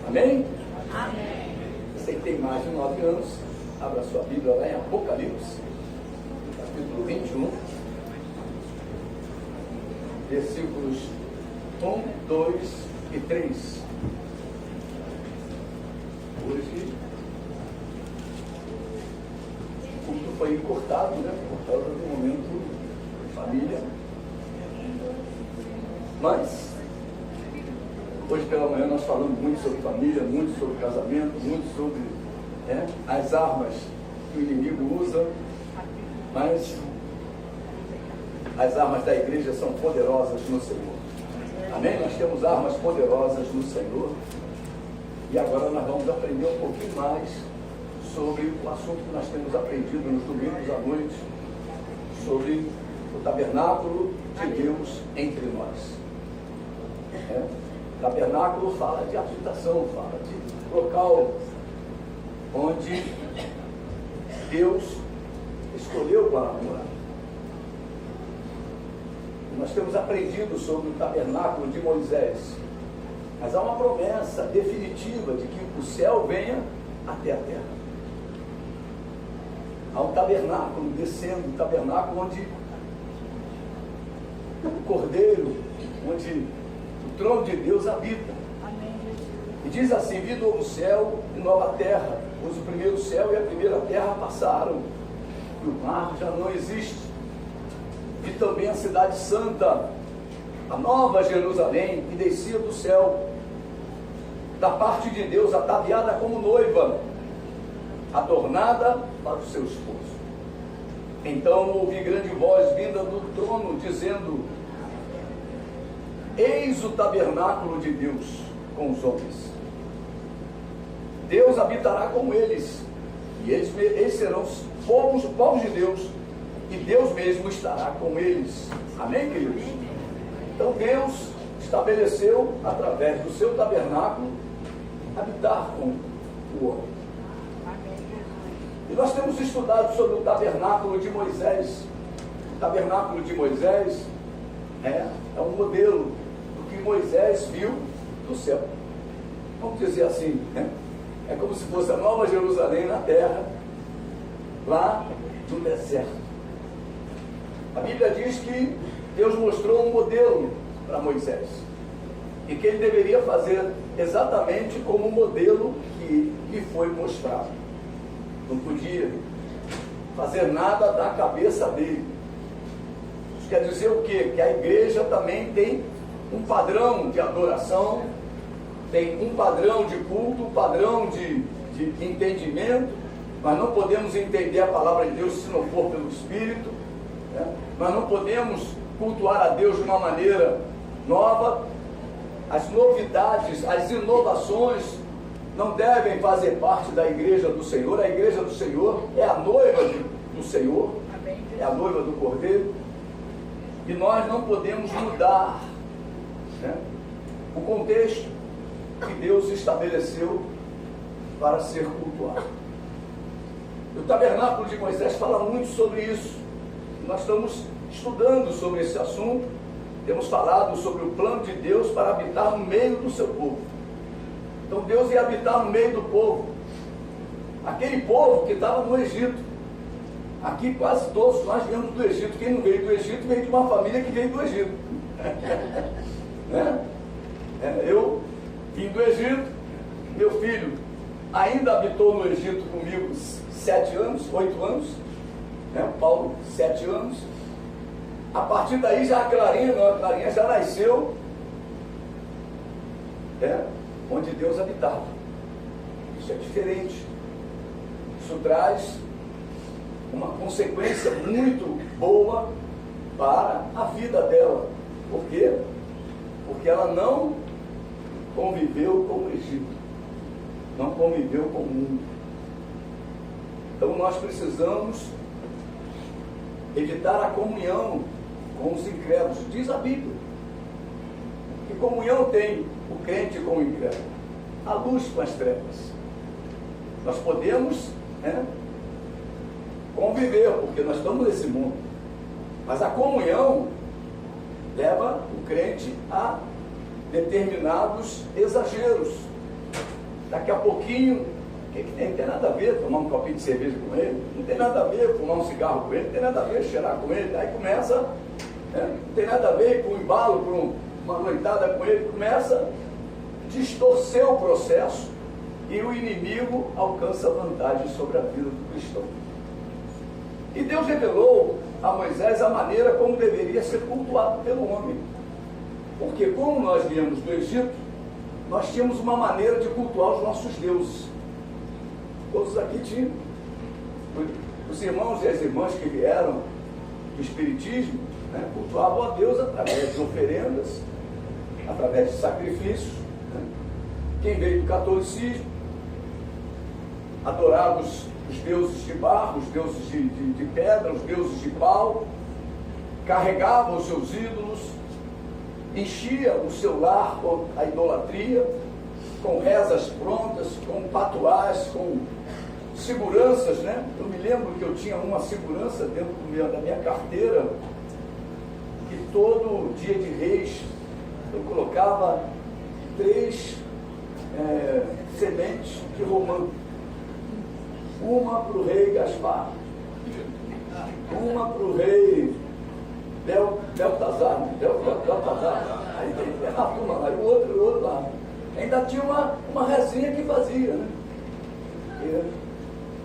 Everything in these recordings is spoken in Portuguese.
Amém? Amém. Você que tem mais de 9 anos, abra sua Bíblia lá em Apocalipse, capítulo 21, versículos 1, 2 e 3. Hoje o culto foi encurtado, né? Por causa do momento de família. Mas hoje pela manhã nós falamos muito sobre família, muito sobre casamento, muito sobre as armas que o inimigo usa, mas as armas da igreja são poderosas no Senhor. Amém? Nós temos armas poderosas no Senhor. E agora nós vamos aprender um pouquinho mais sobre o assunto que nós temos aprendido nos domingos à noite, sobre o tabernáculo de Deus entre nós. Tabernáculo fala de habitação, fala de local onde Deus escolheu para morar. Nós temos aprendido sobre o tabernáculo de Moisés, mas há uma promessa definitiva de que o céu venha até a terra. Há um tabernáculo descendo, um tabernáculo onde o Cordeiro, onde o trono de Deus habita. E diz assim: vi novo céu e nova terra, pois o primeiro céu e a primeira terra passaram, e o mar já não existe. Vi também a cidade santa, a nova Jerusalém, que descia do céu, da parte de Deus, ataviada como noiva, adornada para o seu esposo. Então ouvi grande voz vinda do trono, dizendo: eis o tabernáculo de Deus com os homens. Deus habitará com eles, e eles serão povos de Deus, e Deus mesmo estará com eles. Amém, queridos? Então Deus estabeleceu, através do seu tabernáculo, habitar com o homem. E nós temos estudado sobre o tabernáculo de Moisés. O tabernáculo de Moisés é um modelo do que Moisés viu do céu. Vamos dizer assim, é como se fosse a nova Jerusalém na terra, lá no deserto. A Bíblia diz que Deus mostrou um modelo para Moisés, e que ele deveria fazer exatamente como o modelo que lhe foi mostrado. Não podia fazer nada da cabeça dele. Isso quer dizer o quê? Que a igreja também tem um padrão de adoração, tem um padrão de culto, um padrão de entendimento. Nós não podemos entender a palavra de Deus se não for pelo Espírito. Nós não podemos cultuar a Deus de uma maneira nova. As novidades, as inovações não devem fazer parte da igreja do Senhor. A igreja do Senhor é a noiva do Senhor, é a noiva do Cordeiro, e nós não podemos mudar o contexto que Deus estabeleceu para ser cultuado. O tabernáculo de Moisés fala muito sobre isso. Nós estamos estudando sobre esse assunto. Temos falado sobre o plano de Deus para habitar no meio do seu povo. Então Deus ia habitar no meio do povo, aquele povo que estava no Egito. Aqui quase todos nós viemos do Egito. Quem não veio do Egito veio de uma família que veio do Egito. Eu vim do Egito, meu filho ainda habitou no Egito comigo 7 anos, 8 anos, Paulo 7 anos. A partir daí já a Clarinha já nasceu onde Deus habitava. Isso é diferente. Isso traz uma consequência muito boa para a vida dela. Por quê? Porque ela não conviveu com o Egito, não conviveu com o mundo. Então nós precisamos evitar a comunhão com os incrédulos. Diz a Bíblia que comunhão tem o crente com o incrédulo? A luz com as trevas. Nós podemos conviver, porque nós estamos nesse mundo, mas a comunhão leva o crente a determinados exageros. Daqui a pouquinho, o que tem? Não tem nada a ver tomar um copinho de cerveja com ele, não tem nada a ver fumar um cigarro com ele, não tem nada a ver cheirar com ele. Aí começa, né? Não tem nada a ver com um embalo, com uma noitada com ele, começa a distorcer o processo e o inimigo alcança vantagem sobre a vida do cristão. E Deus revelou a Moisés a maneira como deveria ser cultuado pelo homem. Porque como nós viemos do Egito, nós tínhamos uma maneira de cultuar os nossos deuses. Todos aqui tinham. Os irmãos e as irmãs que vieram do Espiritismo, né, cultuavam a Deus através de oferendas, através de sacrifícios. Né? Quem veio do catolicismo adorava os deuses de barro, os deuses de pedra, os deuses de pau, carregava os seus ídolos, enchia o seu lar com a idolatria, com rezas prontas, com patuás, com seguranças, né? Eu me lembro que eu tinha uma segurança dentro da minha carteira, que todo dia de reis eu colocava 3 sementes de romã. Uma para o rei Gaspar, uma para o rei Beltazar, aí tem na turma lá, e o outro lá. Ainda tinha uma resinha que fazia, né? E,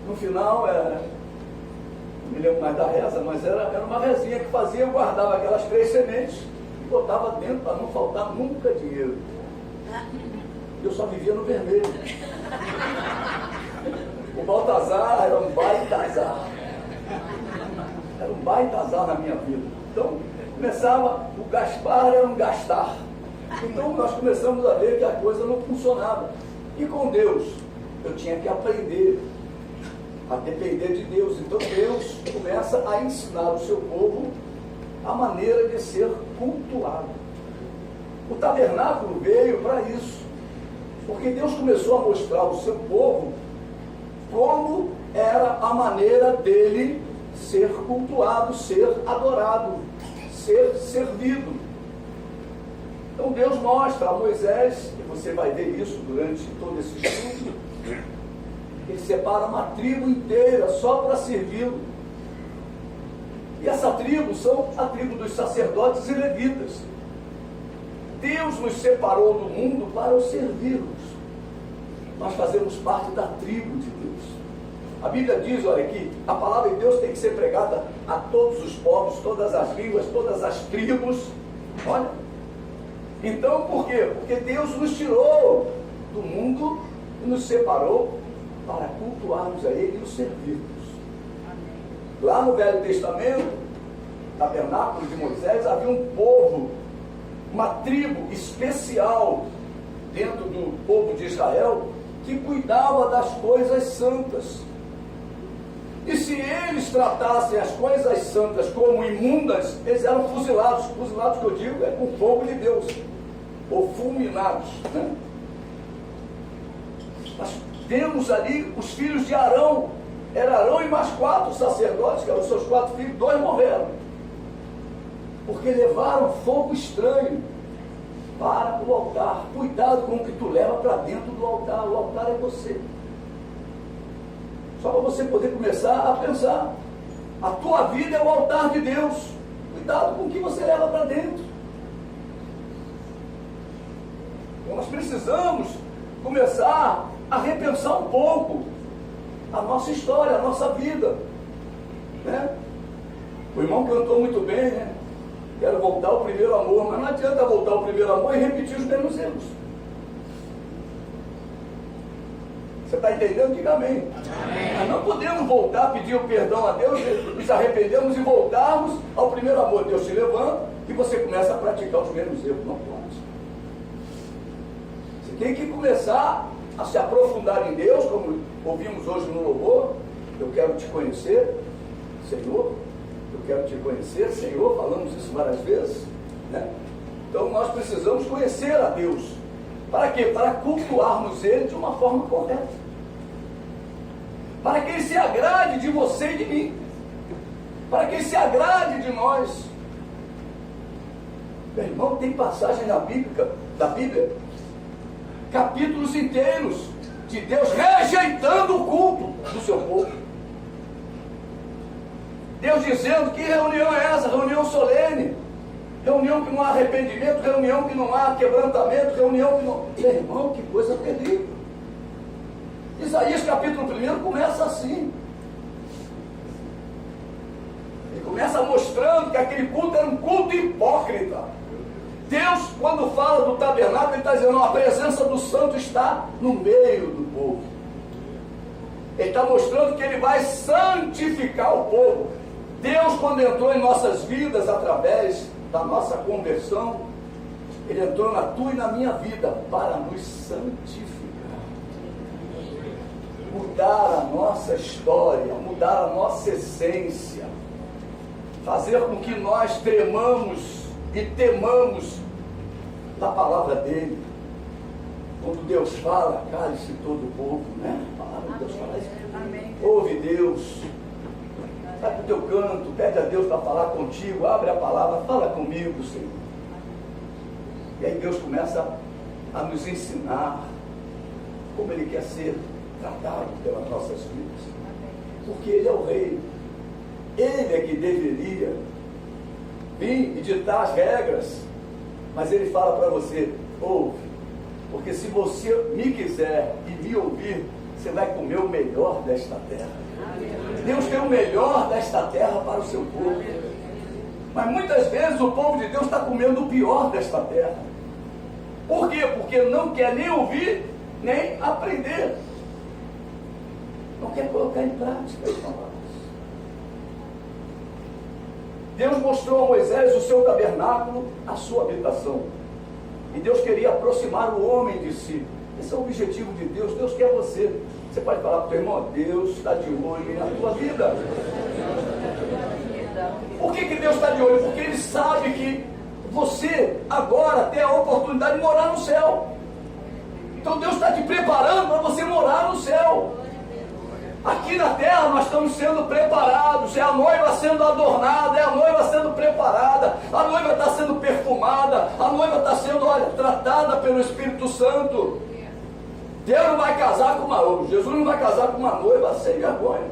no final, não me lembro mais da reza, mas era uma resinha que fazia, eu guardava aquelas 3 sementes e botava dentro para não faltar nunca dinheiro. Eu só vivia no vermelho. O Baltazar era um baita azar. Era um baita azar na minha vida. Então, começava, o Gaspar era um gastar. Então, nós começamos a ver que a coisa não funcionava. E com Deus, eu tinha que aprender a depender de Deus. Então, Deus começa a ensinar o seu povo a maneira de ser cultuado. O tabernáculo veio para isso. Porque Deus começou a mostrar ao seu povo como era a maneira dele ser cultuado, ser adorado, ser servido. Então Deus mostra a Moisés, e você vai ver isso durante todo esse estudo, ele separa uma tribo inteira só para servi-lo. E essa tribo são a tribo dos sacerdotes e levitas. Deus nos separou do mundo para o servirmos. Nós fazemos parte da tribo de Deus. A Bíblia diz, olha, que a palavra de Deus tem que ser pregada a todos os povos, todas as línguas, todas as tribos. Olha. Então, por quê? Porque Deus nos tirou do mundo e nos separou para cultuarmos a Ele e o servirmos. Lá no Velho Testamento, no tabernáculo de Moisés, havia um povo, uma tribo especial dentro do povo de Israel, que cuidava das coisas santas. E se eles tratassem as coisas santas como imundas, eles eram fuzilados. Fuzilados que eu digo é com fogo de Deus, ou fulminados, né? Nós temos ali os filhos de Arão. Era Arão e mais 4 sacerdotes, que eram os seus 4 filhos, 2 morreram, porque levaram fogo estranho para o altar. Cuidado com o que tu leva para dentro do altar. O altar é você. Só para você poder começar a pensar. A tua vida é o altar de Deus. Cuidado com o que você leva para dentro. Então, nós precisamos começar a repensar um pouco a nossa história, a nossa vida, né? O irmão cantou muito bem, né? Quero voltar ao primeiro amor, mas não adianta voltar ao primeiro amor e repetir os mesmos erros. Você está entendendo? Diga amém. Nós não podemos voltar, pedir o perdão a Deus, nos arrependermos e voltarmos ao primeiro amor. Deus te levanta e você começa a praticar os mesmos erros. Não pode. Você tem que começar a se aprofundar em Deus, como ouvimos hoje no louvor. Eu quero te conhecer, Senhor. Eu quero te conhecer, Senhor. Falamos isso várias vezes, né? Então nós precisamos conhecer a Deus. Para quê? Para cultuarmos Ele de uma forma correta. Para que Ele se agrade de você e de mim. Para que Ele se agrade de nós. Meu irmão, tem passagem da Bíblia, capítulos inteiros, de Deus rejeitando o culto do seu povo. Deus dizendo: que reunião é essa? Reunião solene, reunião que não há arrependimento, reunião que não há quebrantamento, reunião que não... Meu irmão, que coisa terrível. Isaías capítulo 1 começa assim. Ele começa mostrando que aquele culto era um culto hipócrita. Deus, quando fala do tabernáculo, ele está dizendo: a presença do santo está no meio do povo. Ele está mostrando que ele vai santificar o povo. Deus, quando entrou em nossas vidas através da nossa conversão, ele entrou na tua e na minha vida para nos santificar, mudar a nossa história, mudar a nossa essência, fazer com que nós tremamos e temamos da palavra dele. Quando Deus fala, cale-se todo o povo, né? A palavra de Deus fala isso. Ouve Deus, vai para o teu canto, pede a Deus para falar contigo, abre a palavra, fala comigo, Senhor. E aí Deus começa a nos ensinar como Ele quer ser tratado pelas nossas vidas, porque Ele é o Rei. Ele é que deveria vir e ditar as regras, mas Ele fala para você: ouve, porque se você me quiser e me ouvir, você vai comer o melhor desta terra. Deus tem o melhor desta terra para o seu povo, mas muitas vezes o povo de Deus está comendo o pior desta terra. Por quê? Porque não quer nem ouvir, nem aprender, não quer colocar em prática as palavras. Deus mostrou a Moisés o seu tabernáculo, a sua habitação, e Deus queria aproximar o homem de si. Esse é o objetivo de Deus. Deus quer você. Você pode falar para o teu irmão: Deus está de olho na tua vida. Por que Deus está de olho? Porque Ele sabe que você agora tem a oportunidade de morar no céu. Então Deus está te preparando para você morar no céu. Aqui na terra nós estamos sendo preparados, é a noiva sendo adornada, é a noiva sendo preparada, a noiva está sendo perfumada, a noiva está sendo, tratada pelo Espírito Santo. Deus não vai casar com uma noiva, Jesus não vai casar com uma noiva sem vergonha.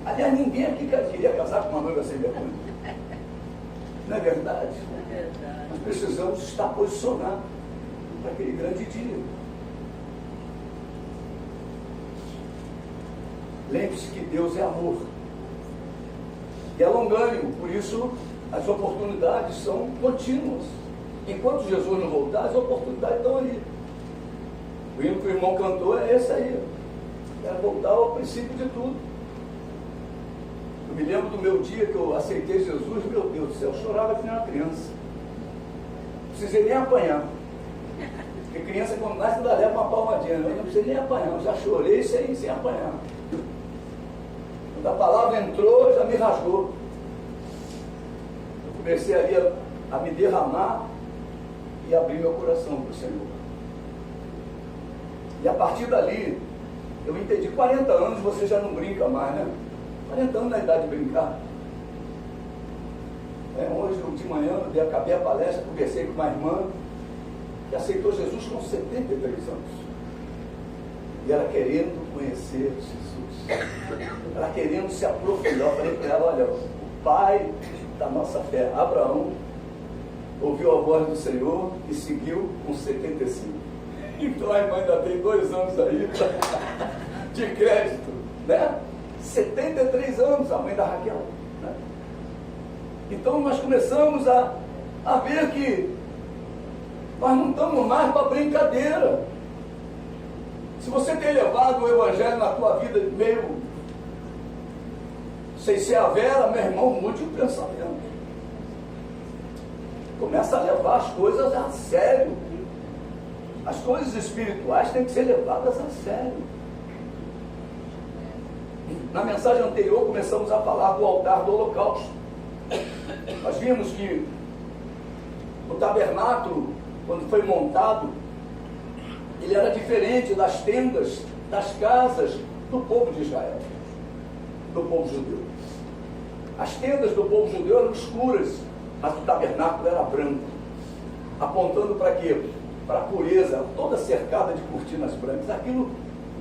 Aliás, ninguém aqui queria casar com uma noiva sem vergonha. Não é verdade? Nós precisamos estar posicionados para aquele grande dia. Lembre-se que Deus é amor e é longânimo, por isso as oportunidades são contínuas. Enquanto Jesus não voltar, as oportunidades estão ali. O hino que o irmão cantou é esse aí: quero voltar ao princípio de tudo. Eu me lembro do meu dia que eu aceitei Jesus. Meu Deus do céu, eu chorava que nem uma criança, não precisei nem apanhar, porque criança quando nasce ainda leva uma palmadinha. Eu não precisei nem apanhar, eu já chorei sem apanhar. Quando a palavra entrou, já me rasgou. Eu comecei ali a me derramar e abrir meu coração para o Senhor. E a partir dali, eu entendi. 40 anos você já não brinca mais, né? 40 anos na idade de brincar. Hoje, de manhã, eu acabei a palestra, conversei com uma irmã que aceitou Jesus com 73 anos. E ela querendo conhecer Jesus, ela querendo se aprofundar. Eu falei para ela: olha, o pai da nossa fé, Abraão, ouviu a voz do Senhor e seguiu com 75. Então a irmã ainda tem 2 anos aí de crédito, né? 73 anos, a mãe da Raquel, né? Então nós começamos a ver que nós não estamos mais para brincadeira. Se você tem levado o Evangelho na tua vida meio sem ser a vera, meu irmão, mude o pensamento. Começa a levar as coisas a sério. As coisas espirituais têm que ser levadas a sério. Na mensagem anterior começamos a falar do altar do holocausto. Nós vimos que o tabernáculo, quando foi montado, ele era diferente das tendas, das casas do povo de Israel, do povo judeu. As tendas do povo judeu eram escuras, mas o tabernáculo era branco, apontando para quê? para a pureza, toda cercada de cortinas brancas. Aquilo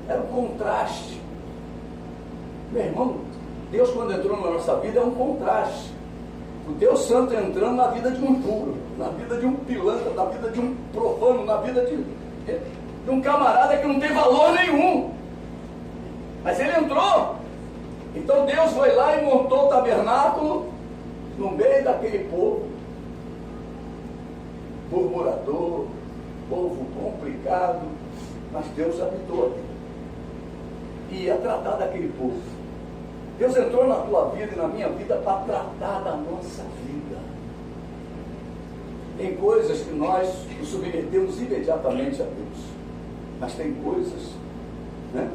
era um contraste. Meu irmão, Deus, quando entrou na nossa vida, é um contraste. O Deus Santo entrando na vida de um impuro, na vida de um pilantra, na vida de um profano, na vida de um camarada que não tem valor nenhum. Mas ele entrou. Então Deus foi lá e montou o tabernáculo no meio daquele povo murmurador, povo complicado, mas Deus habitou ali e ia tratar daquele povo. Deus entrou na tua vida e na minha vida para tratar da nossa vida. Tem coisas que nós nos submetemos imediatamente a Deus, mas tem coisas, né?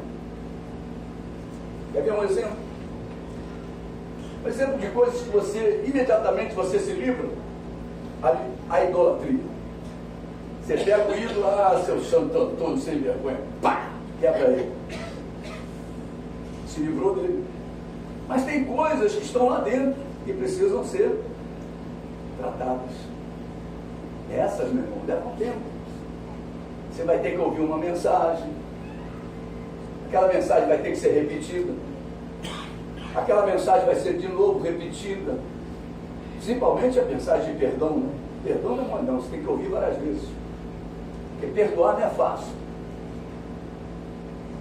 Quer ver um exemplo? Um exemplo de coisas que você, imediatamente você se livra. A idolatria. Você pega o ídolo, seu Santo Antônio sem vergonha, pá, quebra ele. Se livrou dele. Mas tem coisas que estão lá dentro e precisam ser tratadas. Essas, meu irmão, levam tempo. Você vai ter que ouvir uma mensagem. Aquela mensagem vai ter que ser repetida. Aquela mensagem vai ser de novo repetida. Principalmente a mensagem de perdão, né? Perdão não é mole, não, você tem que ouvir várias vezes. Porque perdoar não é fácil.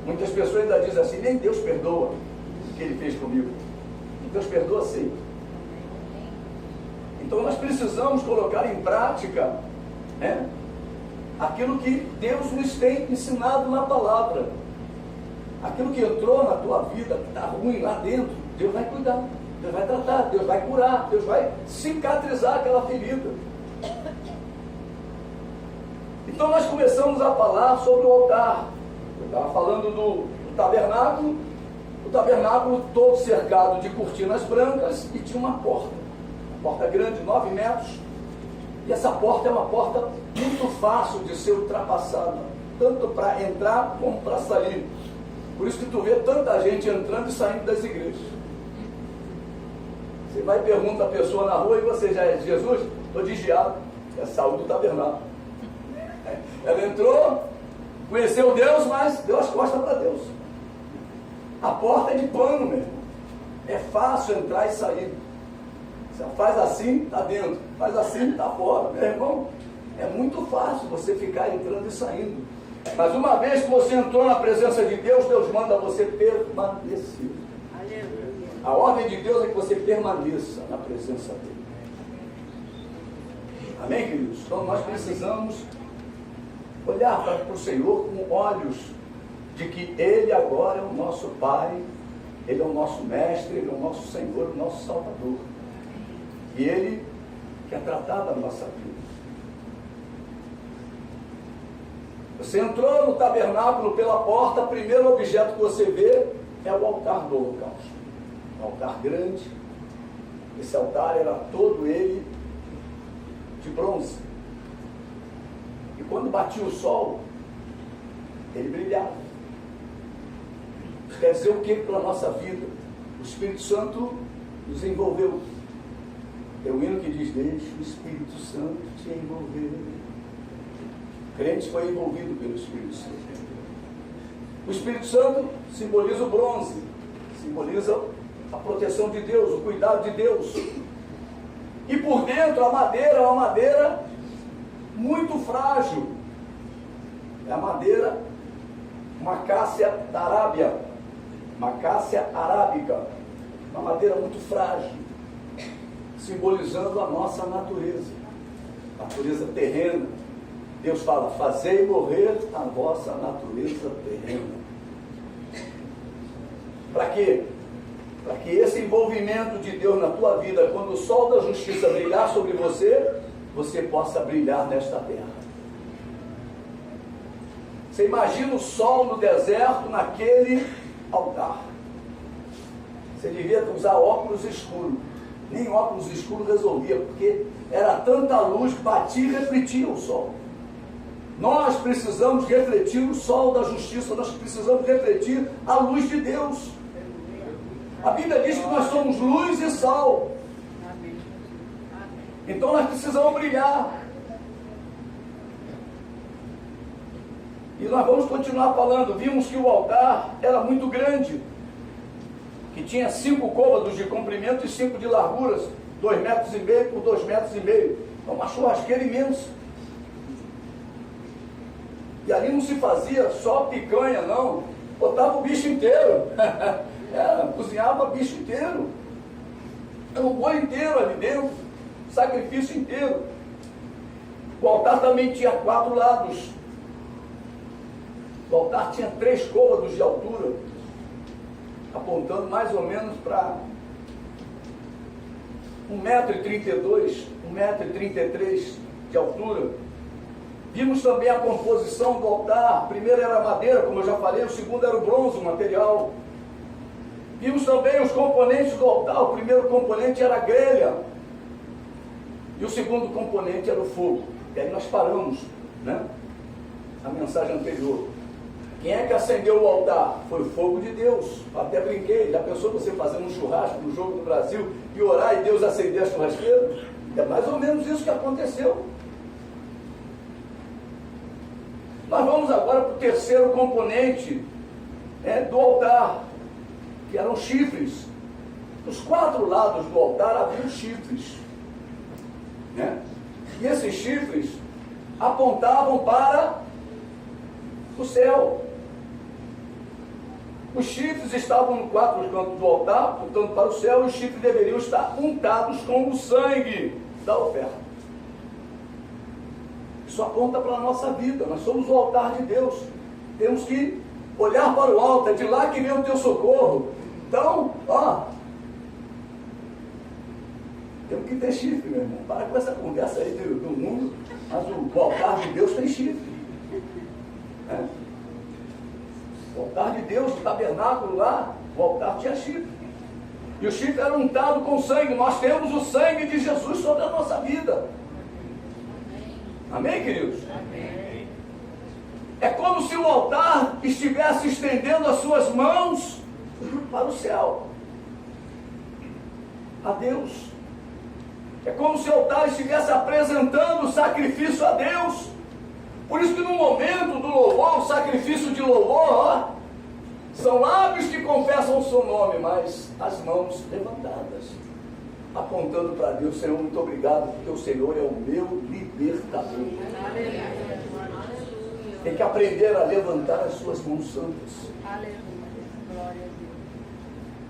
Muitas pessoas ainda dizem assim, nem Deus perdoa o que Ele fez comigo. Deus perdoa sim. Então nós precisamos colocar em prática, né, aquilo que Deus nos tem ensinado na palavra. Aquilo que entrou na tua vida, que está ruim lá dentro, Deus vai cuidar, Deus vai tratar, Deus vai curar, Deus vai cicatrizar aquela ferida. Então nós começamos a falar sobre o altar. Eu estava falando do tabernáculo, o tabernáculo todo cercado de cortinas brancas e tinha uma porta grande, 9 metros, e essa porta é uma porta muito fácil de ser ultrapassada, tanto para entrar como para sair. Por isso que tu vê tanta gente entrando e saindo das igrejas. Você vai e pergunta a pessoa na rua, e você já é de Jesus? Estou de diabo, é a saúde do tabernáculo. Ela entrou, conheceu Deus, mas deu as costas para Deus. A porta é de pano, meu irmão. É fácil entrar e sair. Você faz assim, está dentro. Faz assim, está fora. Meu irmão, é muito fácil você ficar entrando e saindo. Mas uma vez que você entrou na presença de Deus, Deus manda você permanecer. A ordem de Deus é que você permaneça na presença dEle. Amém, queridos? Então nós precisamos olhar para o Senhor com olhos de que Ele agora é o nosso Pai, Ele é o nosso Mestre, Ele é o nosso Senhor, o nosso Salvador. E Ele quer tratar da nossa vida. Você entrou no tabernáculo pela porta, o primeiro objeto que você vê é o altar do holocausto. Um altar grande. Esse altar era todo ele de bronze. E quando batia o sol, ele brilhava. Isso quer dizer o que para a nossa vida? O Espírito Santo nos envolveu. Tem um hino que diz, deixa o Espírito Santo te envolver. O crente foi envolvido pelo Espírito Santo. O Espírito Santo simboliza o bronze, simboliza a proteção de Deus, o cuidado de Deus. E por dentro a madeira é uma madeira muito frágil. É a madeira, uma acácia da Arábia, uma acácia arábica, uma madeira muito frágil, simbolizando a nossa natureza terrena. Deus fala, fazei morrer a vossa natureza terrena. Para quê? Para que esse envolvimento de Deus na tua vida, quando o sol da justiça brilhar sobre você, você possa brilhar nesta terra. Você imagina o sol no deserto, naquele altar. Você devia usar óculos escuros. Nem óculos escuros resolvia, porque era tanta luz que batia e refletia o sol. Nós precisamos refletir o sol da justiça, nós precisamos refletir a luz de Deus. A Bíblia diz que nós somos luz e sal. Então nós precisamos brilhar. E nós vamos continuar falando. Vimos que o altar era muito grande, que tinha 5 côvados de comprimento e 5 de larguras, 2,5 metros por 2,5 metros. É uma churrasqueira imensa. E ali não se fazia só picanha, não. Botava o bicho inteiro. Cozinhava o bicho inteiro. Era um boi inteiro ali dentro. Sacrifício inteiro. O altar também tinha 4 lados. O altar tinha 3 côvados de altura, apontando mais ou menos para 1,32 m, 1,33 m de altura. Vimos também a composição do altar. O primeiro era madeira, como eu já falei, o segundo era o bronze, o material. Vimos também os componentes do altar. O primeiro componente era a grelha, e o segundo componente era o fogo. E aí nós paramos, né? A mensagem anterior. Quem é que acendeu o altar? Foi o fogo de Deus. Até brinquei. Já pensou você fazendo um churrasco no jogo do Brasil e orar e Deus acender a churrasqueira? É mais ou menos isso que aconteceu. Nós vamos agora para o terceiro componente do altar, que eram chifres. Dos 4 lados do altar havia chifres. E esses chifres apontavam para o céu. Os chifres estavam nos 4 cantos do altar, apontando para o céu, e os chifres deveriam estar untados com o sangue da oferta. Isso aponta para a nossa vida. Nós somos o altar de Deus. Temos que olhar para o alto, é de lá que vem o teu socorro. Então, temos que ter chifre, meu irmão. Para com essa conversa aí do mundo, mas o altar de Deus tem chifre. O altar de Deus, o tabernáculo lá, o altar tinha chifre. E o chifre era untado com sangue. Nós temos o sangue de Jesus sobre a nossa vida. Amém, queridos? Amém. É como se o altar estivesse estendendo as suas mãos para o céu, a Deus. É como se o altar estivesse apresentando o sacrifício a Deus. Por isso que no momento do louvor, o sacrifício de louvor, são lábios que confessam o seu nome, mas as mãos levantadas, apontando para Deus. Senhor, muito obrigado, porque o Senhor é o meu libertador. Tem que aprender a levantar as suas mãos santas.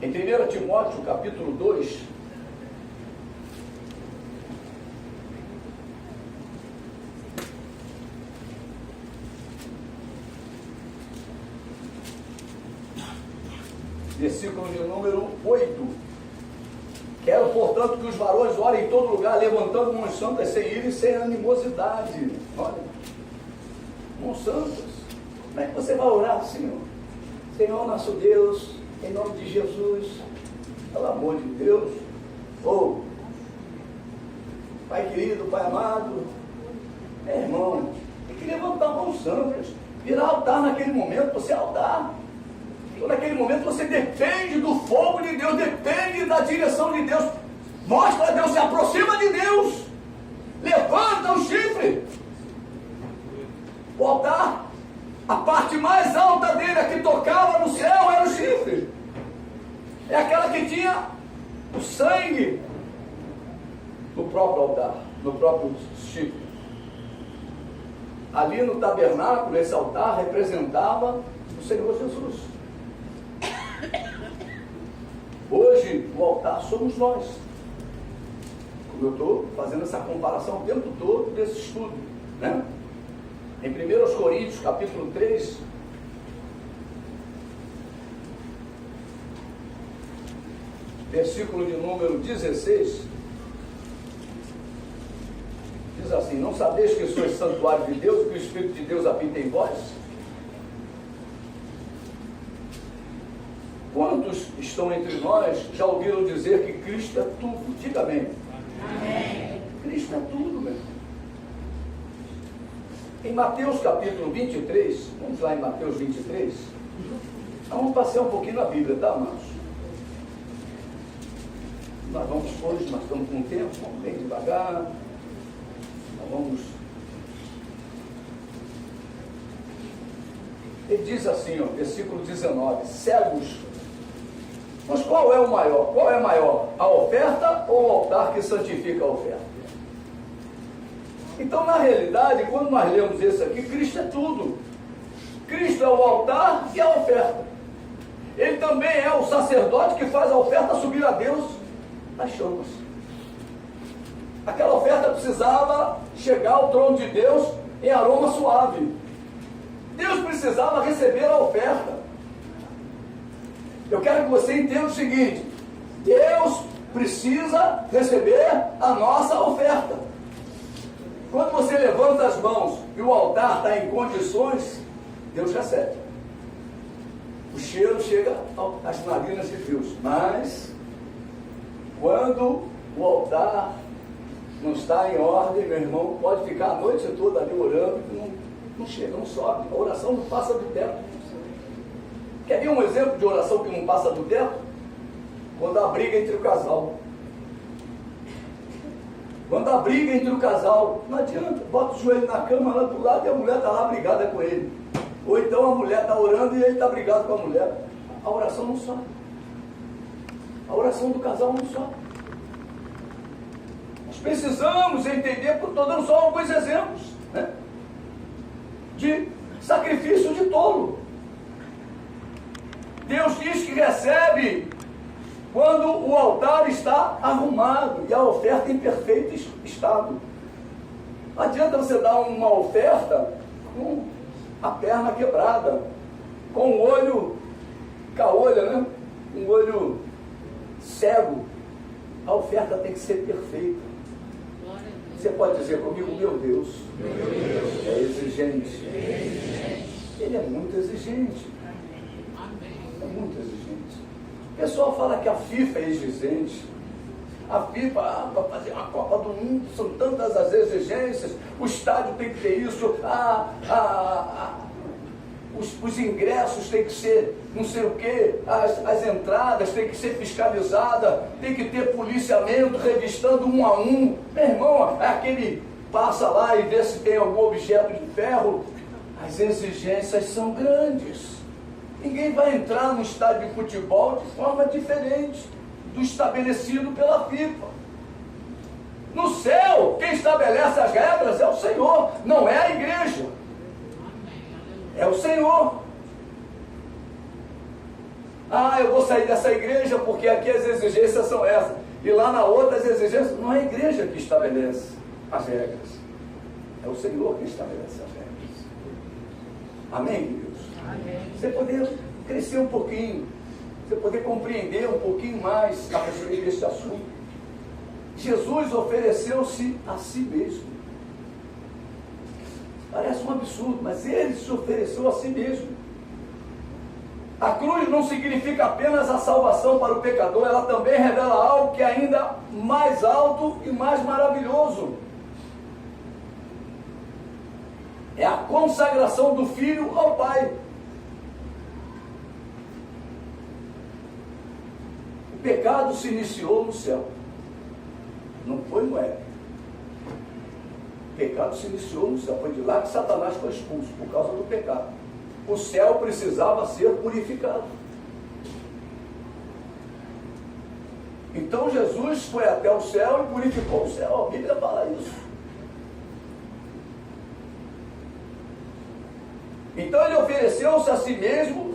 Em 1 Timóteo, capítulo 2, versículo de número 8. Quero, portanto, que os varões orem em todo lugar, levantando mãos santas, sem ira e sem animosidade. Olha, mãos santas. Como é que você vai orar, Senhor? Senhor nosso Deus, em nome de Jesus, pelo amor de Deus, Pai querido, Pai amado, irmão, tem que levantar mãos santas, virar altar naquele momento. Você é altar. Então, naquele momento você depende do fogo de Deus, depende da direção de Deus. Mostra a Deus, se aproxima de Deus, levanta o chifre. O altar, a parte mais alta dele, a que tocava no céu, era o chifre. É aquela que tinha o sangue no próprio altar, no próprio chifre. Ali no tabernáculo, esse altar representava o Senhor Jesus. Hoje, o altar somos nós. Como eu estou fazendo essa comparação o tempo todo desse estudo, né? Em 1 Coríntios, capítulo 3, versículo de número 16, diz assim: não sabeis que sois santuário de Deus, que o Espírito de Deus habita em vós? Quantos estão entre nós já ouviram dizer que Cristo é tudo? Diga amém. Amém. Cristo é tudo, meu. Em Mateus capítulo 23, vamos lá em Mateus 23, vamos passear um pouquinho na Bíblia, tá, amados? Nós vamos hoje, nós estamos com tempo, vamos bem devagar, nós vamos Ele diz assim, ó, versículo 19, cegos. Mas qual é o maior? Qual é maior? A oferta ou o altar que santifica a oferta? Então, na realidade, quando nós lemos isso aqui, Cristo é tudo. Cristo é o altar e a oferta. Ele também é o sacerdote que faz a oferta subir a Deus nas chamas. Aquela oferta precisava chegar ao trono de Deus em aroma suave. Deus precisava receber a oferta. Eu quero que você entenda o seguinte: Deus precisa receber a nossa oferta. Quando você levanta as mãos e o altar está em condições, Deus recebe. O cheiro chega às narinas de Deus. Mas, quando o altar não está em ordem, meu irmão, pode ficar a noite toda ali orando, não chega, não sobe. A oração não passa do teto. Quer ver um exemplo de oração que não passa do teto? Quando há briga entre o casal. Quando há briga entre o casal, não adianta, bota o joelho na cama lá do lado e a mulher está lá brigada com ele. Ou então a mulher está orando e ele está brigado com a mulher. A oração não sobe. A oração do casal não sobe. Nós precisamos entender, porque estou dando só alguns exemplos, né, de sacrifício de tolo. Deus diz que recebe quando o altar está arrumado e a oferta em perfeito estado. Não adianta você dar uma oferta com a perna quebrada, com o olho caolha, né? Um olho cego. A oferta tem que ser perfeita. Você pode dizer comigo, meu Deus, é exigente. Ele é muito exigente. É muito exigente. O pessoal fala que a FIFA é exigente. A FIFA, para fazer uma Copa do Mundo, são tantas as exigências. O estádio tem que ter isso. Os ingressos têm que ser não sei o quê. As entradas têm que ser fiscalizadas. Tem que ter policiamento revistando um a um. Meu irmão, aquele passa lá e vê se tem algum objeto de ferro. As exigências são grandes. Ninguém vai entrar no estádio de futebol de forma diferente do estabelecido pela FIFA. No céu, quem estabelece as regras é o Senhor, não é a igreja. É o Senhor. Eu vou sair dessa igreja porque aqui as exigências são essas. E lá na outra as exigências, não é a igreja que estabelece as regras. É o Senhor que estabelece as regras. Amém, queridos? Você poder crescer um pouquinho, você poder compreender um pouquinho mais a respeito desse assunto. Jesus ofereceu-se a si mesmo. Parece um absurdo, mas ele se ofereceu a si mesmo. A cruz não significa apenas a salvação para o pecador, ela também revela algo que é ainda mais alto e mais maravilhoso. É a consagração do Filho ao Pai. O pecado se iniciou no céu, não foi no Éden. O pecado se iniciou no céu, foi de lá que Satanás foi expulso, por causa do pecado. O céu precisava ser purificado. Então Jesus foi até o céu e purificou o céu, a Bíblia fala isso. Então ele ofereceu-se a si mesmo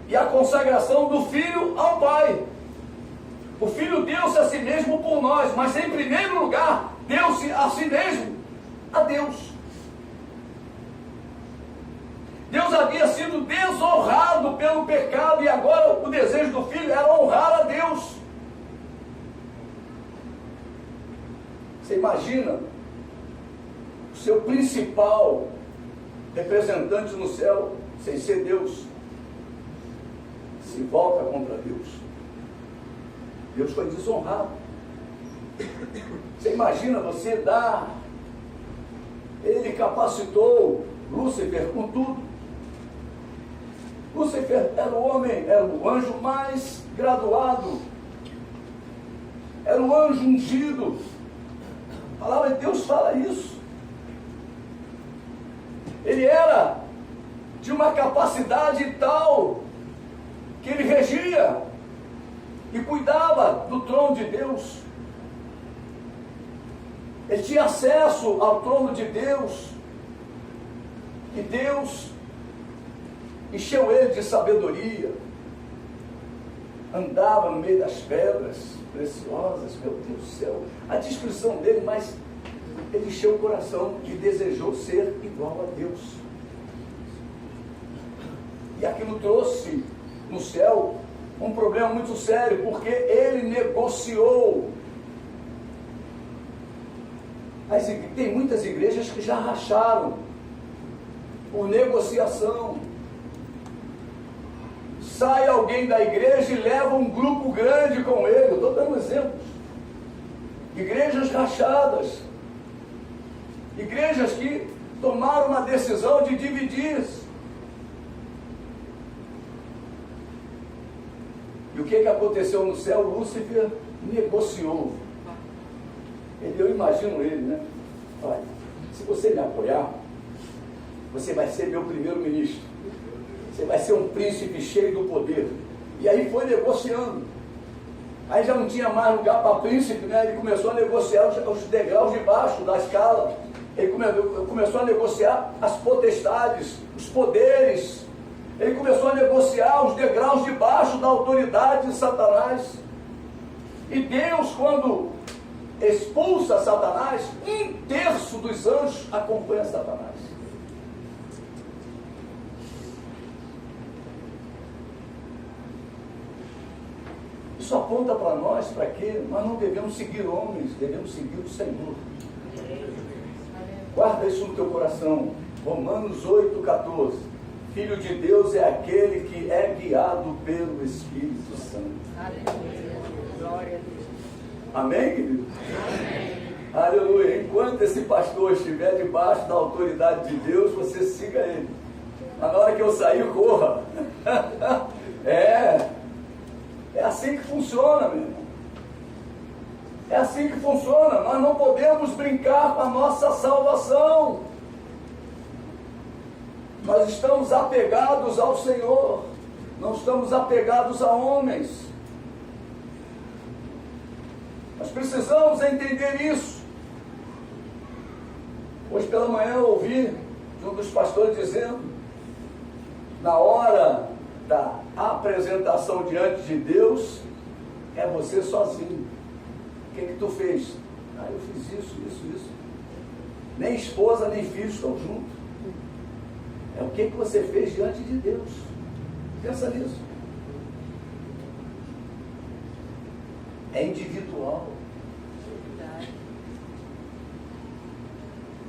e a consagração do Filho ao Pai. O Filho deu-se a si mesmo por nós, mas em primeiro lugar, deu-se a si mesmo a Deus. Deus havia sido desonrado pelo pecado e agora o desejo do Filho era honrar a Deus. Você imagina o seu principal representante no céu, sem ser Deus, se volta contra Deus. Deus foi desonrado. Você imagina você dar, ele capacitou Lúcifer com tudo. Lúcifer era o homem, era o anjo mais graduado, era o anjo ungido. A palavra de Deus fala isso. Ele era de uma capacidade tal que ele regia e cuidava do trono de Deus. Ele tinha acesso ao trono de Deus. E Deus encheu ele de sabedoria. Andava no meio das pedras preciosas, meu Deus do céu. A descrição dele, mas ele encheu o coração e desejou ser igual a Deus. E aquilo trouxe no céu um problema muito sério, porque ele negociou. Tem muitas igrejas que já racharam por negociação. Sai alguém da igreja e leva um grupo grande com ele. Eu estou dando exemplos. Igrejas rachadas. Igrejas que tomaram uma decisão de dividir. E o que aconteceu no céu? Lúcifer negociou. Eu imagino ele, né? Olha, se você me apoiar, você vai ser meu primeiro-ministro. Você vai ser um príncipe cheio do poder. E aí foi negociando. Aí já não tinha mais lugar para príncipe, né? Ele começou a negociar os degraus de baixo da escala. Ele começou a negociar as potestades, os poderes. Ele começou a negociar os degraus de baixo da autoridade de Satanás. E Deus, quando expulsa Satanás, 1/3 dos anjos acompanha Satanás. Isso aponta para nós, para quê? Nós não devemos seguir homens, devemos seguir o Senhor. Guarda isso no teu coração. Romanos 8,14. Filho de Deus é aquele que é guiado pelo Espírito Santo. Aleluia. Glória a Deus. Amém, querido? Amém. Aleluia. Enquanto esse pastor estiver debaixo da autoridade de Deus, você siga ele. Mas na hora que eu sair, corra. É assim que funciona, meu irmão. É assim que funciona. Nós não podemos brincar com a nossa salvação. Nós estamos apegados ao Senhor. Não estamos apegados a homens. Nós precisamos entender isso. Hoje pela manhã eu ouvi um dos pastores dizendo, na hora da apresentação diante de Deus, é você sozinho. O que tu fez? Eu fiz isso. Nem esposa, nem filhos estão juntos. É o que você fez diante de Deus. Pensa nisso. É individual.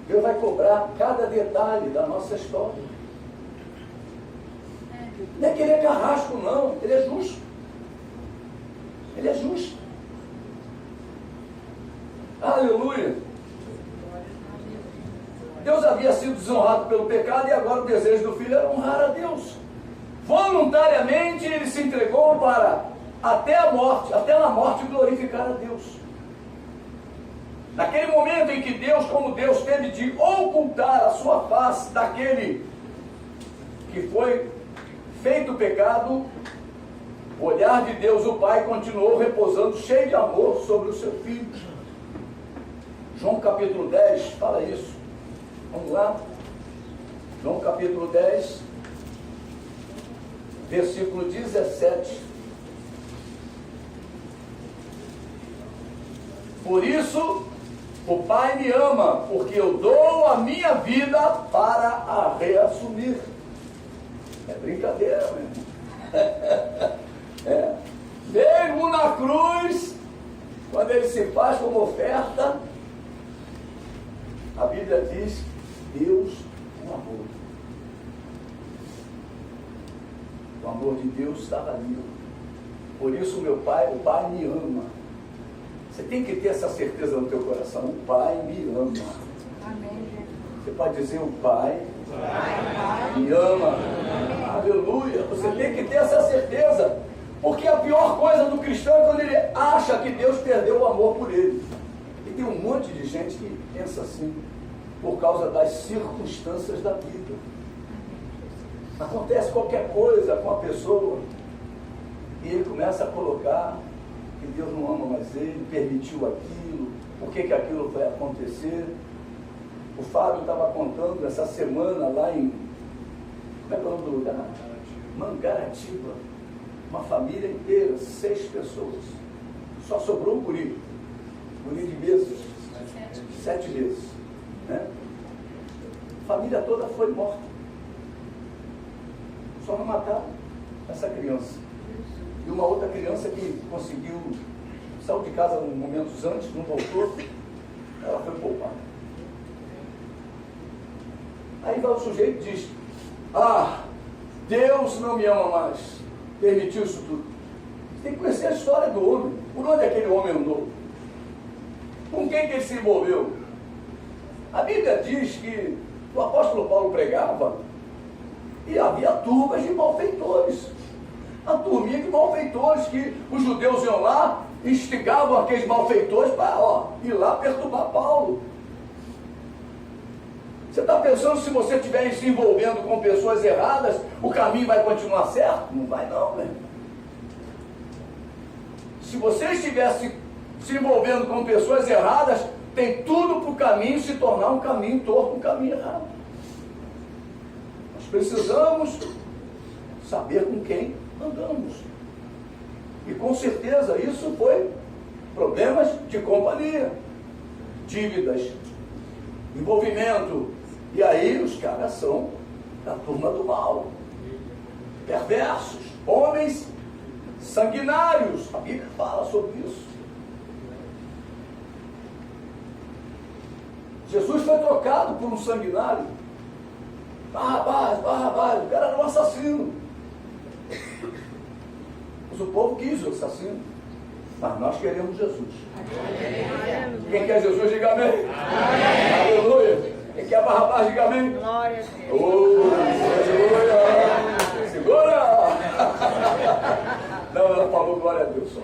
Deus vai cobrar cada detalhe da nossa história. Não é que ele é carrasco, não. Ele é justo. Ele é justo. Aleluia. Deus havia sido desonrado pelo pecado e agora o desejo do filho era honrar a Deus. Voluntariamente ele se entregou para até na morte glorificar a Deus. Naquele momento em que Deus, como Deus, teve de ocultar a sua face daquele que foi feito pecado, o olhar de Deus, o Pai, continuou repousando cheio de amor sobre o seu filho. João capítulo 10 fala isso. Vamos lá? João capítulo 10, versículo 17. Por isso, o Pai me ama, porque eu dou a minha vida para a reassumir. É brincadeira, meu irmão. Mesmo na cruz, quando ele se faz como oferta, a Bíblia diz, Deus é um amor. O amor de Deus estava ali. Por isso o Pai me ama. Você tem que ter essa certeza no teu coração. O Pai me ama. Amém. Você pode dizer, o Pai me ama. Aleluia. Você tem que ter essa certeza. Porque a pior coisa do cristão é quando ele acha que Deus perdeu o amor por ele. E tem um monte de gente que pensa assim, por causa das circunstâncias da vida. Acontece qualquer coisa com a pessoa e ele começa a colocar que Deus não ama mais ele, permitiu aquilo, por que aquilo foi acontecer. O Fábio estava contando essa semana lá em, como é que é o nome do lugar? Mangaratiba. Uma família inteira, 6 pessoas. Só sobrou um guri de meses, 7 meses. Né? A família toda foi morta. Só não mataram essa criança. E uma outra criança que conseguiu, saiu de casa momentos antes, não voltou, ela foi poupada. Aí vai o sujeito e diz: ah, Deus não me ama mais, permitiu isso tudo. Você tem que conhecer a história do homem. Por onde aquele homem andou? Com quem que ele se envolveu? A Bíblia diz que o apóstolo Paulo pregava e havia turmas de malfeitores. A turminha de malfeitores que os judeus iam lá, instigavam aqueles malfeitores para ir lá perturbar Paulo. Você está pensando, se você estiver se envolvendo com pessoas erradas, o caminho vai continuar certo? Não vai não, né? Se você estivesse se envolvendo com pessoas erradas, tem tudo para o caminho se tornar um caminho torto, um caminho errado. Nós precisamos saber com quem andamos. E com certeza isso foi problemas de companhia, dívidas, envolvimento. E aí os caras são da turma do mal, perversos, homens sanguinários. A Bíblia fala sobre isso. Jesus foi trocado por um sanguinário. Barrabás, o cara era um assassino. Mas o povo quis o assassino. Mas nós queremos Jesus. Quem quer Jesus, diga amém. Aleluia. Quem quer Barrabás, diga amém. Glória a Deus. Aleluia. Segura. Não, ela falou glória a Deus só.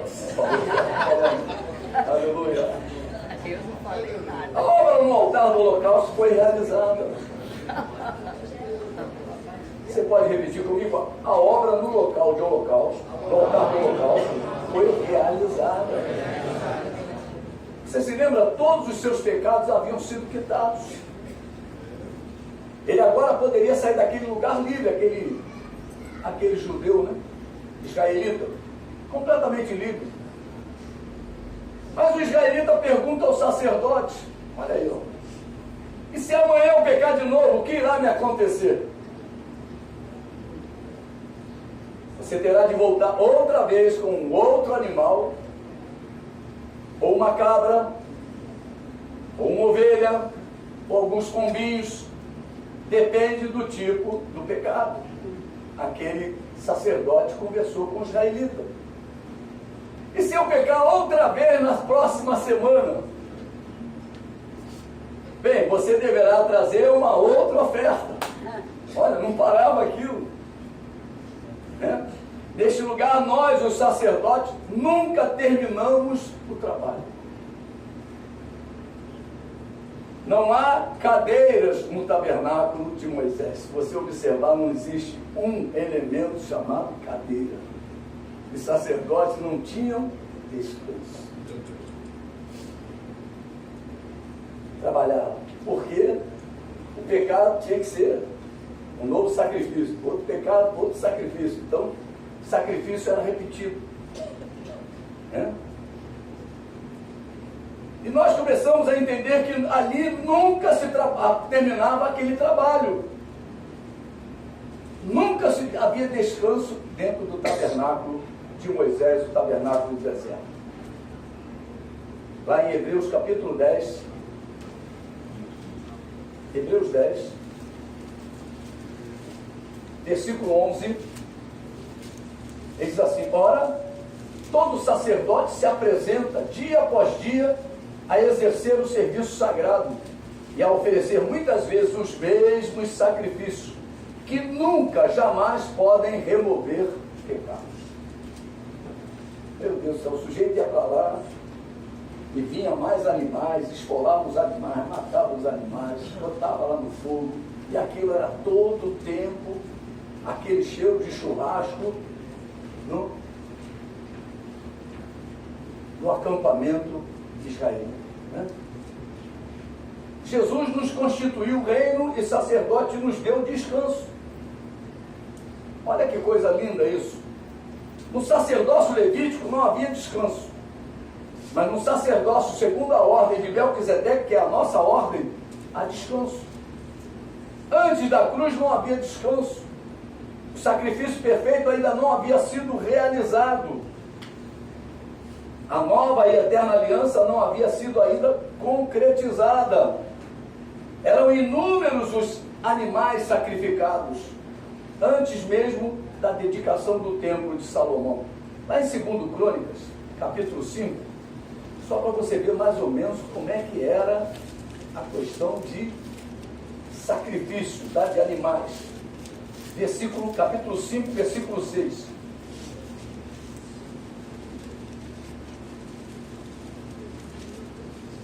Aleluia. Eu não falei nada. A obra no altar do holocausto foi realizada. Você pode repetir comigo? A obra no local de holocausto, no altar do holocausto, foi realizada. Você se lembra? Todos os seus pecados haviam sido quitados. Ele agora poderia sair daquele lugar livre, aquele judeu, né? Israelita, completamente livre. Mas o israelita pergunta ao sacerdote: olha aí, e se amanhã eu pecar de novo, o que irá me acontecer? Você terá de voltar outra vez com um outro animal, ou uma cabra, ou uma ovelha, ou alguns pombinhos, depende do tipo do pecado. Aquele sacerdote conversou com o israelita. E se eu pecar outra vez na próxima semana? Bem, você deverá trazer uma outra oferta. Olha, não parava aquilo. Né? Neste lugar, nós, os sacerdotes, nunca terminamos o trabalho. Não há cadeiras no tabernáculo de Moisés. Se você observar, não existe um elemento chamado cadeira. Os sacerdotes não tinham descanso. Trabalhavam. Porque o pecado tinha que ser um novo sacrifício. Outro pecado, outro sacrifício. Então, o sacrifício era repetido. Né? E nós começamos a entender que ali nunca se terminava aquele trabalho. Nunca havia descanso dentro do tabernáculo de Moisés, o tabernáculo do deserto. Lá em Hebreus capítulo 10, Hebreus 10, versículo 11, ele diz assim: ora, todo sacerdote se apresenta dia após dia a exercer o serviço sagrado e a oferecer muitas vezes os mesmos sacrifícios, que nunca, jamais podem remover pecados. Meu Deus do céu, o sujeito ia para lá e vinha mais animais, esfolava os animais, matava os animais, botava lá no fogo, e aquilo era todo o tempo aquele cheiro de churrasco no acampamento de Israel. Né? Jesus nos constituiu reino e sacerdote nos deu descanso. Olha que coisa linda isso. No sacerdócio levítico não havia descanso. Mas no sacerdócio, segundo a ordem de Melquisedeque, que é a nossa ordem, há descanso. Antes da cruz não havia descanso. O sacrifício perfeito ainda não havia sido realizado. A nova e eterna aliança não havia sido ainda concretizada. Eram inúmeros os animais sacrificados, antes mesmo da dedicação do templo de Salomão. Lá em 2 Crônicas, capítulo 5, só para você ver mais ou menos como é que era a questão de sacrifício, tá, de animais. Capítulo 5, versículo 6.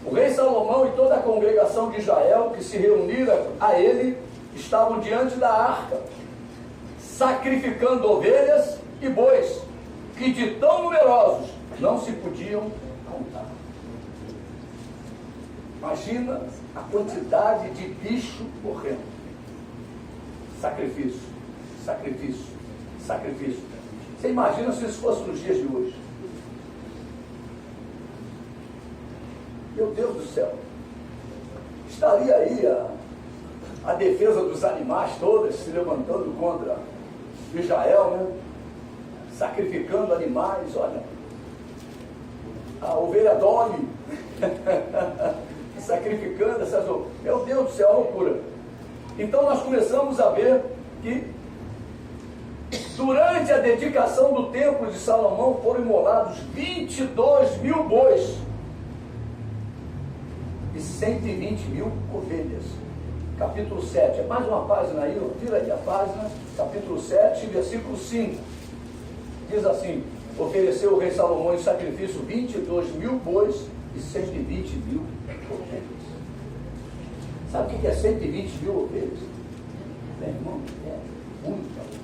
O rei Salomão e toda a congregação de Israel que se reunira a ele estavam diante da arca, sacrificando ovelhas e bois, que de tão numerosos não se podiam contar. Imagina a quantidade de bicho morrendo. Sacrifício, sacrifício, sacrifício. Você imagina se isso fosse nos dias de hoje? Meu Deus do céu, estaria aí a defesa dos animais todas se levantando contra Israel, né? Sacrificando animais, olha, a ovelha Dolly, sacrificando essas ovelhas. Meu Deus do céu, loucura. Então nós começamos a ver que durante a dedicação do templo de Salomão foram imolados 22 mil bois e 120 mil ovelhas. Capítulo 7, é mais uma página aí, tira aí a página, capítulo 7, versículo 5. Diz assim: ofereceu o rei Salomão em sacrifício 22 mil bois e 120 mil ovelhas. Sabe o que é 120 mil ovelhas? Meu irmão, é muita ovelha.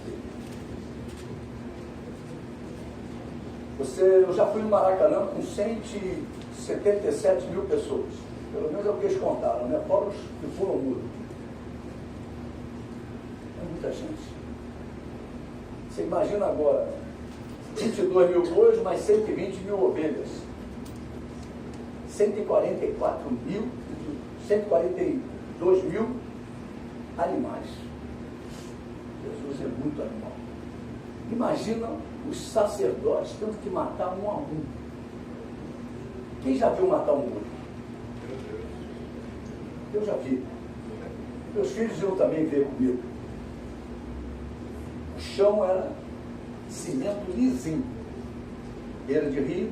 Eu já fui no Maracanã com 177 mil pessoas. Pelo menos é o que eles contaram, né? Fora os que pulam o muro. É muita gente. Você imagina agora, 22 mil bois mais 120 mil ovelhas. 142 mil animais. Jesus é muito animal. Imagina os sacerdotes tendo que matar um a um. Quem já viu matar um boi? Eu já vi. Meus filhos iam também ver comigo. O chão era cimento lisinho, beira de rio,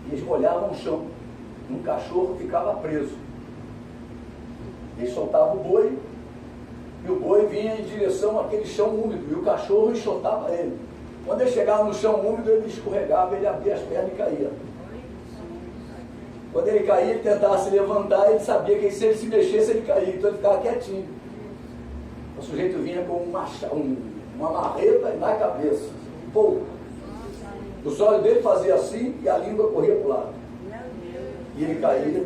e eles molhavam o chão. Um cachorro ficava preso. Eles soltavam o boi, e o boi vinha em direção àquele chão úmido, e o cachorro enxotava ele. Quando ele chegava no chão úmido, ele escorregava, ele abria as pernas e caía. Quando ele caía, ele tentava se levantar, ele sabia que se ele se mexesse, ele caía, então ele ficava quietinho. O sujeito vinha com uma marreta na cabeça, pouco. O olhos dele fazia assim e a língua corria para o lado. E ele caía.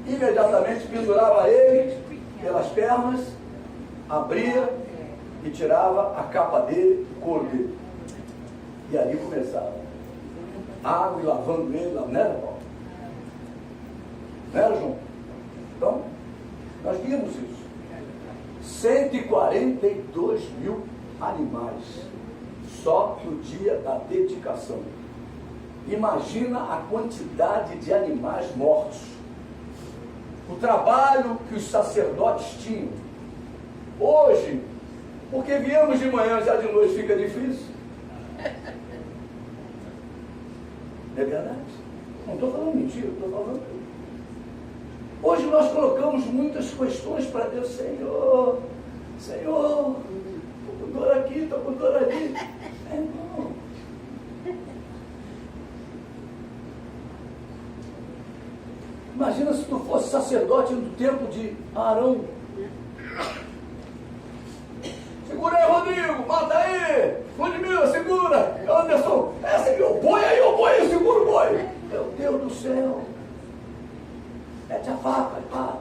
Imediatamente pendurava ele pelas pernas, abria e tirava a capa dele, o couro dele. E ali começava. Água e lavando ele, não era, Paulo? Não era, João? Então, nós vimos isso. 142 mil animais, só no dia da dedicação. Imagina a quantidade de animais mortos. O trabalho que os sacerdotes tinham. Hoje, porque viemos de manhã, já de noite fica difícil. Não é verdade? Não estou falando mentira, estou falando. Hoje nós colocamos muitas questões para Deus. Senhor, estou com dor aqui, estou com dor ali. Não. Imagina se tu fosse sacerdote no tempo de Arão. Segura aí, Rodrigo, mata aí! Ludmila, segura! Anderson, segura o boi aí, segura o boi! Meu Deus do céu! Mete a faca, pá!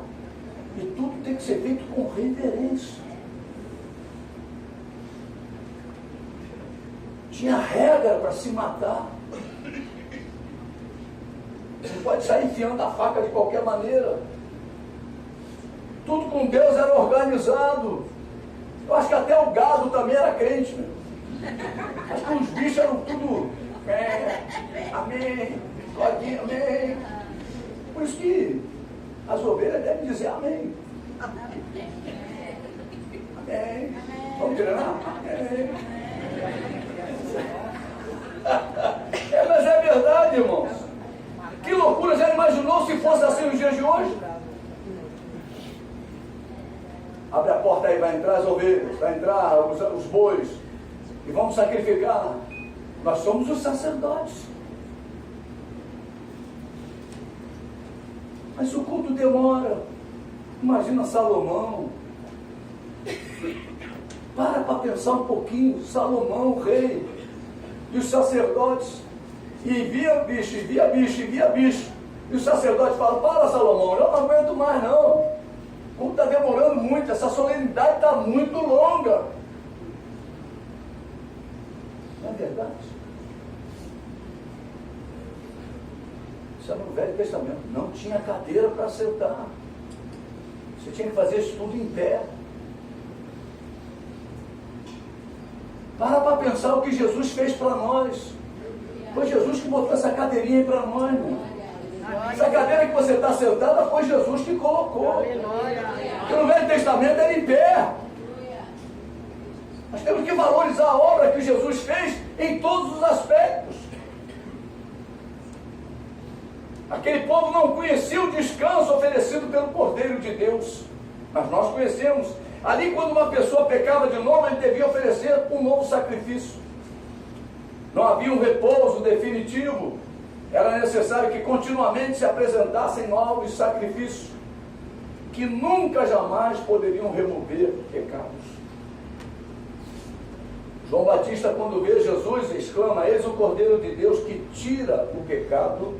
E tudo tem que ser feito com reverência. Tinha regra para se matar. Você pode sair enfiando a faca de qualquer maneira. Tudo com Deus era organizado. Eu acho que até o gado também era crente, meu. Acho que os bichos eram tudo. Amém. Godinho, amém. Por isso que as ovelhas devem dizer amém. Amém. Vamos treinar? Amém. Mas é verdade, irmãos. Que loucura, já imaginou se fosse assim nos dias de hoje? Abre a porta aí, vai entrar as ovelhas, vai entrar os bois, e vamos sacrificar. Nós somos os sacerdotes. Mas o culto demora. Imagina Salomão. Para pensar um pouquinho. Salomão, o rei, e os sacerdotes. E via bicho. E os sacerdotes falam: para, Salomão, eu não aguento mais não. Como está demorando muito, essa solenidade está muito longa. Não é verdade? Isso é no Velho Testamento. Não tinha cadeira para sentar. Você tinha que fazer isso tudo em pé. Para pensar o que Jesus fez para nós. Foi Jesus que botou essa cadeirinha aí para nós, irmão. Essa cadeira que você está sentada foi Jesus que colocou. Porque no Velho Testamento era em pé. Nós temos que valorizar a obra que Jesus fez em todos os aspectos. Aquele povo não conhecia o descanso oferecido pelo Cordeiro de Deus, mas nós conhecemos. Ali, quando uma pessoa pecava de novo, ele devia oferecer um novo sacrifício. Não havia um repouso definitivo. Era necessário que continuamente se apresentassem novos sacrifícios, que nunca jamais poderiam remover pecados. João Batista, quando vê Jesus, exclama: eis o Cordeiro de Deus que tira o pecado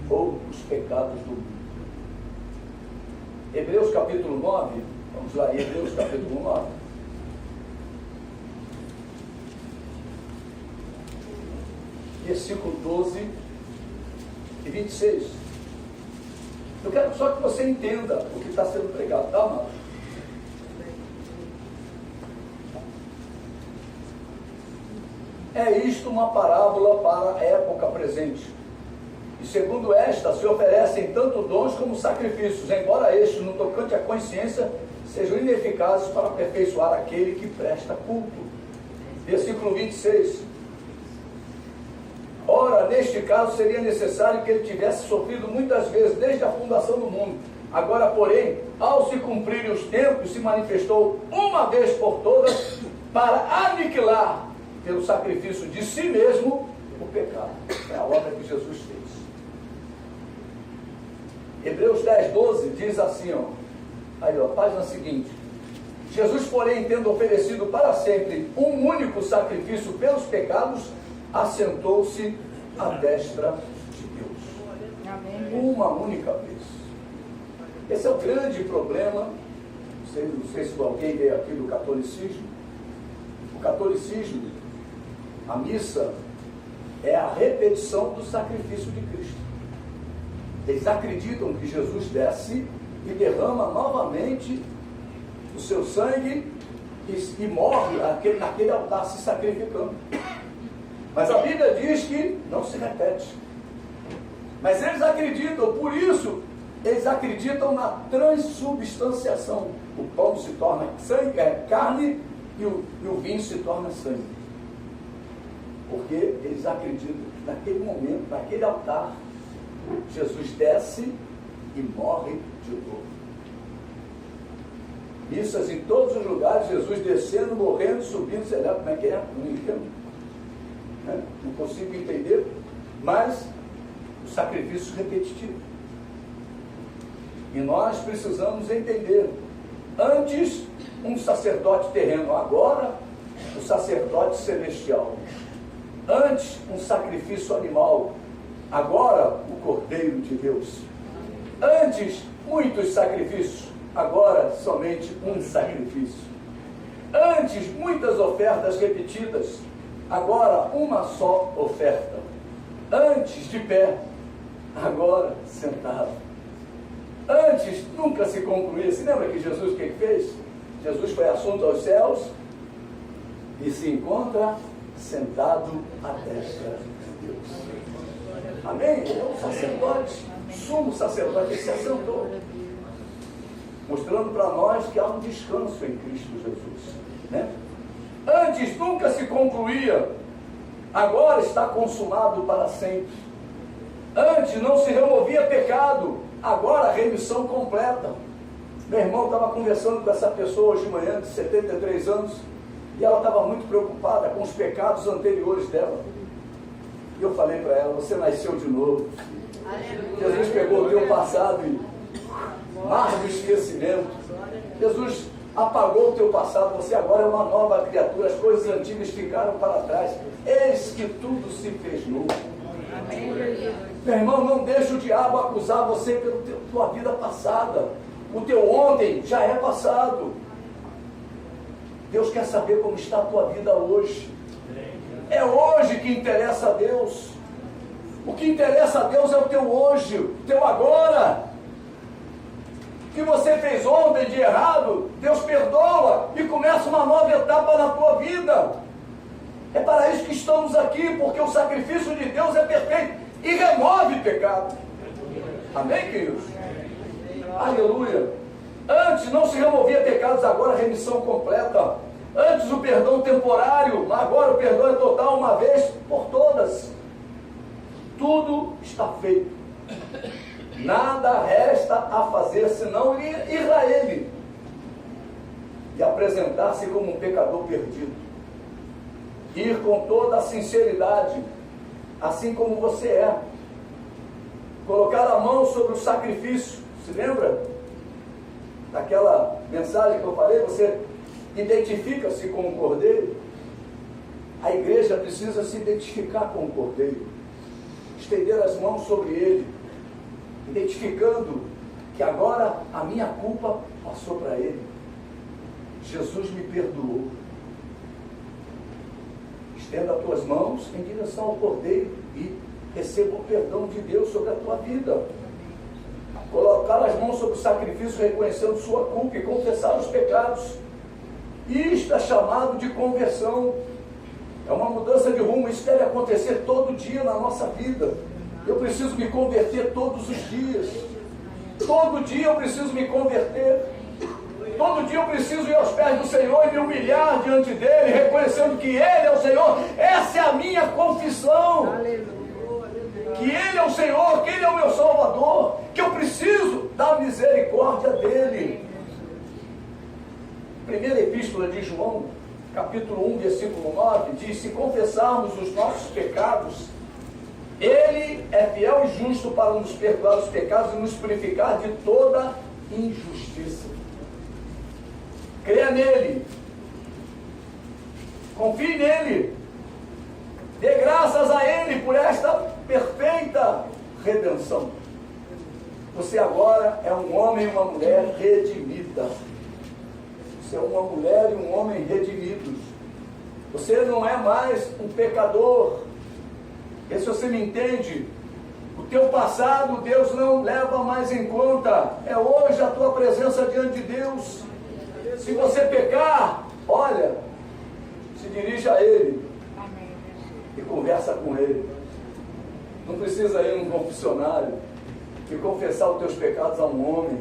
ou os pecados do mundo. Hebreus capítulo 9, vamos lá, Hebreus capítulo 9. Versículo 12 e 26. Eu quero só que você entenda o que está sendo pregado, tá, mano? É isto uma parábola para a época presente. E segundo esta, se oferecem tanto dons como sacrifícios, embora estes, no tocante à consciência, sejam ineficazes para aperfeiçoar aquele que presta culto. Versículo 26. Ora, neste caso, seria necessário que ele tivesse sofrido muitas vezes, desde a fundação do mundo. Agora, porém, ao se cumprirem os tempos, se manifestou uma vez por todas para aniquilar, pelo sacrifício de si mesmo, o pecado. É a obra que Jesus fez. Hebreus 10, 12 diz assim, ó, aí, ó, página seguinte: Jesus, porém, tendo oferecido para sempre um único sacrifício pelos pecados, assentou-se à destra de Deus. Amém. Uma única vez. Esse é o grande problema. Não sei se alguém veio aqui do catolicismo. O catolicismo, a missa, é a repetição do sacrifício de Cristo. Eles acreditam que Jesus desce e derrama novamente o seu sangue e morre naquele altar se sacrificando. Mas a Bíblia diz que não se repete. Mas eles acreditam, por isso, eles acreditam na transubstanciação. O pão se torna sangue, carne, e o vinho se torna sangue. Porque eles acreditam que naquele momento, naquele altar, Jesus desce e morre de novo. Missas em todos os lugares, Jesus descendo, morrendo, subindo, sei lá como é que é, não entendo. Não consigo entender, mas o sacrifício repetitivo. E nós precisamos entender. Antes, um sacerdote terreno, agora, o sacerdote celestial. Antes, um sacrifício animal, agora, o Cordeiro de Deus. Antes, muitos sacrifícios, agora, somente um sacrifício. Antes, muitas ofertas repetidas, agora, uma só oferta. Antes, de pé, agora, sentado. Antes, nunca se concluía. Se lembra que Jesus o que fez? Jesus foi assunto aos céus e se encontra sentado à destra de Deus. Amém? Ele é um sacerdote, sumo sacerdote, ele se assentou, mostrando para nós que há um descanso em Cristo Jesus, né? Antes nunca se concluía, agora está consumado para sempre. Antes não se removia pecado, agora a remissão completa. Meu irmão estava conversando com essa pessoa hoje de manhã, de 73 anos, e ela estava muito preocupada com os pecados anteriores dela. E eu falei para ela: você nasceu de novo. Jesus pegou o teu passado e mar do esquecimento. Jesus apagou o teu passado, você agora é uma nova criatura, as coisas antigas ficaram para trás, eis que tudo se fez novo. Meu irmão, não deixe o diabo acusar você pela tua vida passada. O teu ontem já é passado. Deus quer saber como está a tua vida hoje. É hoje que interessa a Deus. O que interessa a Deus é o teu hoje, o teu agora. O que você fez ontem de errado, Deus perdoa e começa uma nova etapa na tua vida. É para isso que estamos aqui, porque o sacrifício de Deus é perfeito e remove pecado. Amém, queridos? Aleluia. Antes não se removia pecados, agora a remissão completa. Antes o perdão temporário, agora o perdão é total, uma vez por todas. Tudo está feito. Nada resta a fazer senão ir a Ele e apresentar-se como um pecador perdido. Ir com toda a sinceridade, assim como você é. Colocar a mão sobre o sacrifício. Se lembra daquela mensagem que eu falei? Você identifica-se com o Cordeiro. A igreja precisa se identificar com o Cordeiro, estender as mãos sobre ele, identificando que agora a minha culpa passou para ele. Jesus me perdoou. Estenda as tuas mãos em direção ao Cordeiro e receba o perdão de Deus sobre a tua vida. Colocar as mãos sobre o sacrifício, reconhecendo sua culpa e confessar os pecados. Isto é chamado de conversão. É uma mudança de rumo. Isso deve acontecer todo dia na nossa vida. Eu preciso me converter todos os dias. Todo dia eu preciso me converter. Todo dia eu preciso ir aos pés do Senhor e me humilhar diante dEle, reconhecendo que Ele é o Senhor. Essa é a minha confissão. Que Ele é o Senhor, que Ele é o meu Salvador, que eu preciso da misericórdia dEle. Primeira epístola de João, capítulo 1, versículo 9, diz: se confessarmos os nossos pecados, Ele é fiel e justo para nos perdoar os pecados e nos purificar de toda injustiça. Creia nele, confie nele, dê graças a Ele por esta perfeita redenção. Você agora é um homem e uma mulher redimida. Você é uma mulher e um homem redimidos. Você não é mais um pecador. E se você me entende, o teu passado Deus não leva mais em conta. É hoje a tua presença diante de Deus. Se você pecar, olha, se dirige a Ele e conversa com Ele. Não precisa ir num confessionário e confessar os teus pecados a um homem.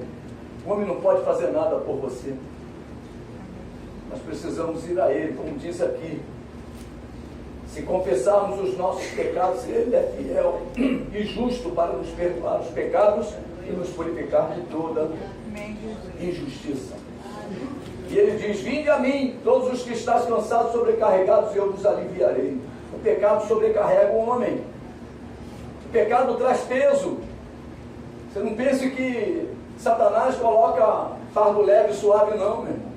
O homem não pode fazer nada por você. Nós precisamos ir a Ele, como diz aqui. Se confessarmos os nossos pecados, Ele é fiel e justo para nos perdoar os pecados e nos purificar de toda injustiça. E Ele diz: vinde a mim, todos os que estáis cansados, sobrecarregados, e eu vos aliviarei. O pecado sobrecarrega o homem. O pecado traz peso. Você não pense que Satanás coloca fardo leve e suave, não, meu irmão.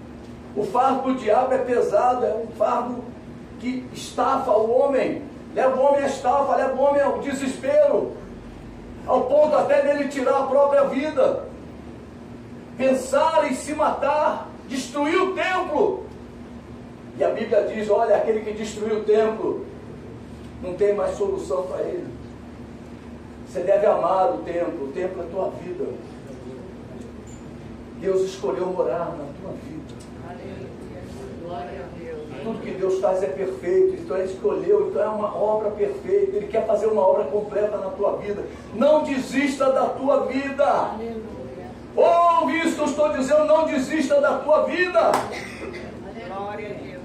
O fardo do diabo é pesado, é um fardo que estafa o homem, leva o homem à estafa, leva o homem ao desespero, ao ponto até dele tirar a própria vida, pensar em se matar, destruir o templo. E a Bíblia diz, olha, aquele que destruiu o templo, não tem mais solução para ele. Você deve amar o templo é a tua vida. Deus escolheu morar na tua vida. Glória a Deus. Tudo que Deus faz é perfeito, então Ele escolheu, então é uma obra perfeita. Ele quer fazer uma obra completa na tua vida. Não desista da tua vida. Aleluia. Ouve isso que eu estou dizendo, não desista da tua vida. Glória a Deus.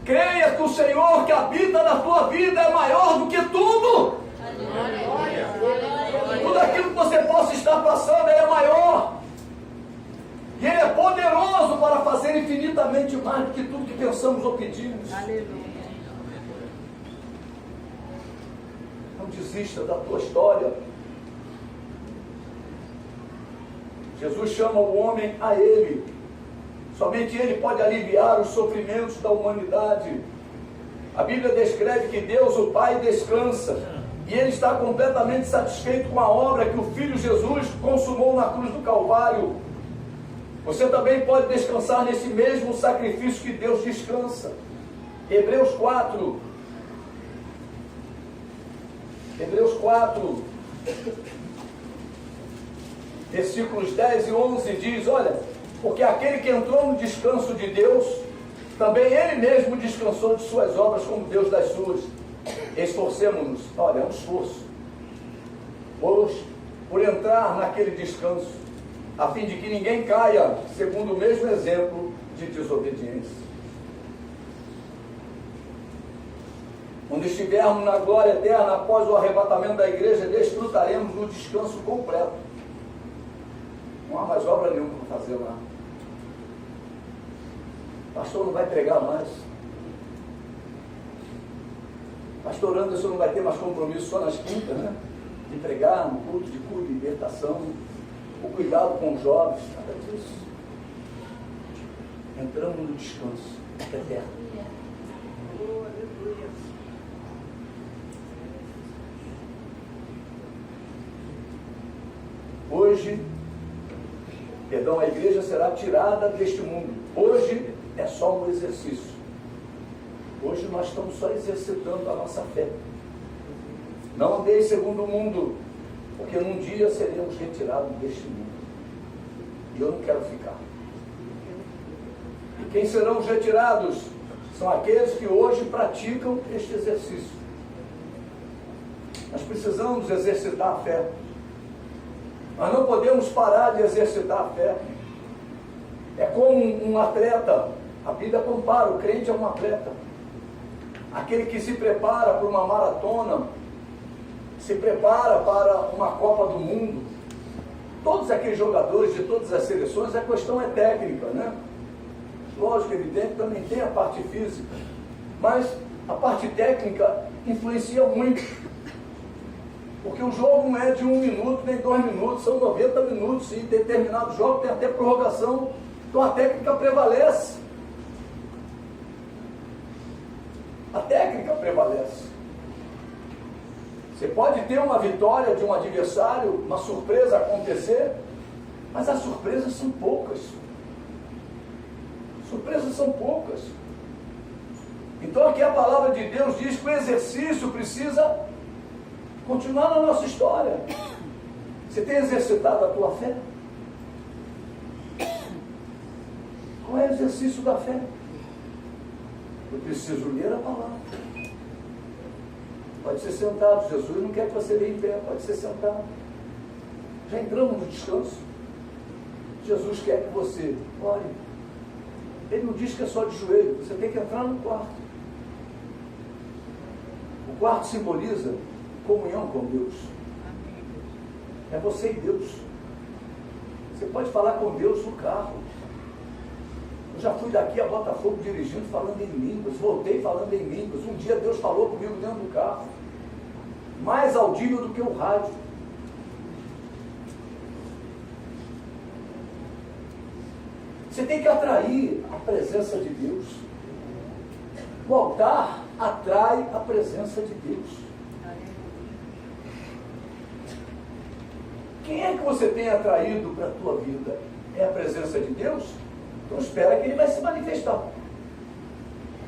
Creia que o Senhor que habita na tua vida é maior do que tudo. Tudo aquilo que você possa estar passando, Ele é maior. E Ele é poderoso para fazer infinitamente mais do que tudo que pensamos ou pedimos. Aleluia. Não desista da tua história. Jesus chama o homem a Ele. Somente Ele pode aliviar os sofrimentos da humanidade. A Bíblia descreve que Deus, o Pai, descansa. E Ele está completamente satisfeito com a obra que o Filho Jesus consumou na cruz do Calvário. Você também pode descansar nesse mesmo sacrifício que Deus descansa. Hebreus 4, versículos 10 e 11 diz, olha, porque aquele que entrou no descanso de Deus, também Ele mesmo descansou de suas obras como Deus das suas. Esforcemo-nos, olha, é um esforço, por entrar naquele descanso, a fim de que ninguém caia, segundo o mesmo exemplo de desobediência. Quando estivermos na glória eterna, após o arrebatamento da igreja, desfrutaremos do descanso completo. Não há mais obra nenhuma para fazer lá. O pastor não vai pregar mais. Pastor Anderson não vai ter mais compromisso só nas quintas, né? De pregar no culto de cura e libertação. O cuidado com os jovens, nada disso. Entramos no descanso eterno. Hoje, a igreja será tirada deste mundo. Hoje é só um exercício. Hoje nós estamos só exercitando a nossa fé. Não andei segundo o mundo, porque num dia seremos retirados deste mundo. E eu não quero ficar. E quem serão os retirados? São aqueles que hoje praticam este exercício. Nós precisamos exercitar a fé. Nós não podemos parar de exercitar a fé. É como um atleta. A Bíblia compara, o crente é um atleta. Aquele que se prepara para uma maratona, se prepara para uma Copa do Mundo. Todos aqueles jogadores de todas as seleções, a questão é técnica, né? Lógico, evidente, também tem a parte física, mas a parte técnica influencia muito, porque o jogo não é de 1 minuto nem 2 minutos, são 90 minutos, e em determinado jogo tem até prorrogação, então a técnica prevalece. A técnica prevalece. Você pode ter uma vitória de um adversário, uma surpresa acontecer, mas as surpresas são poucas. Surpresas são poucas. Então aqui a palavra de Deus diz que o exercício precisa continuar na nossa história. Você tem exercitado a tua fé? Qual é o exercício da fé? Eu preciso ler a palavra. Pode ser sentado. Jesus não quer que você leia em pé, pode ser sentado. Já entramos no descanso. Jesus quer que você ore. Ele não diz que é só de joelho, você tem que entrar no quarto. O quarto simboliza comunhão com Deus. É você e Deus. Você pode falar com Deus no carro. Eu já fui daqui a Botafogo dirigindo, falando em línguas, voltei falando em línguas. Um dia Deus falou comigo dentro do carro, mais audível do que o rádio. Você tem que atrair a presença de Deus. O altar atrai a presença de Deus. Quem é que você tem atraído para a tua vida? É a presença de Deus? Então espera que ele vai se manifestar.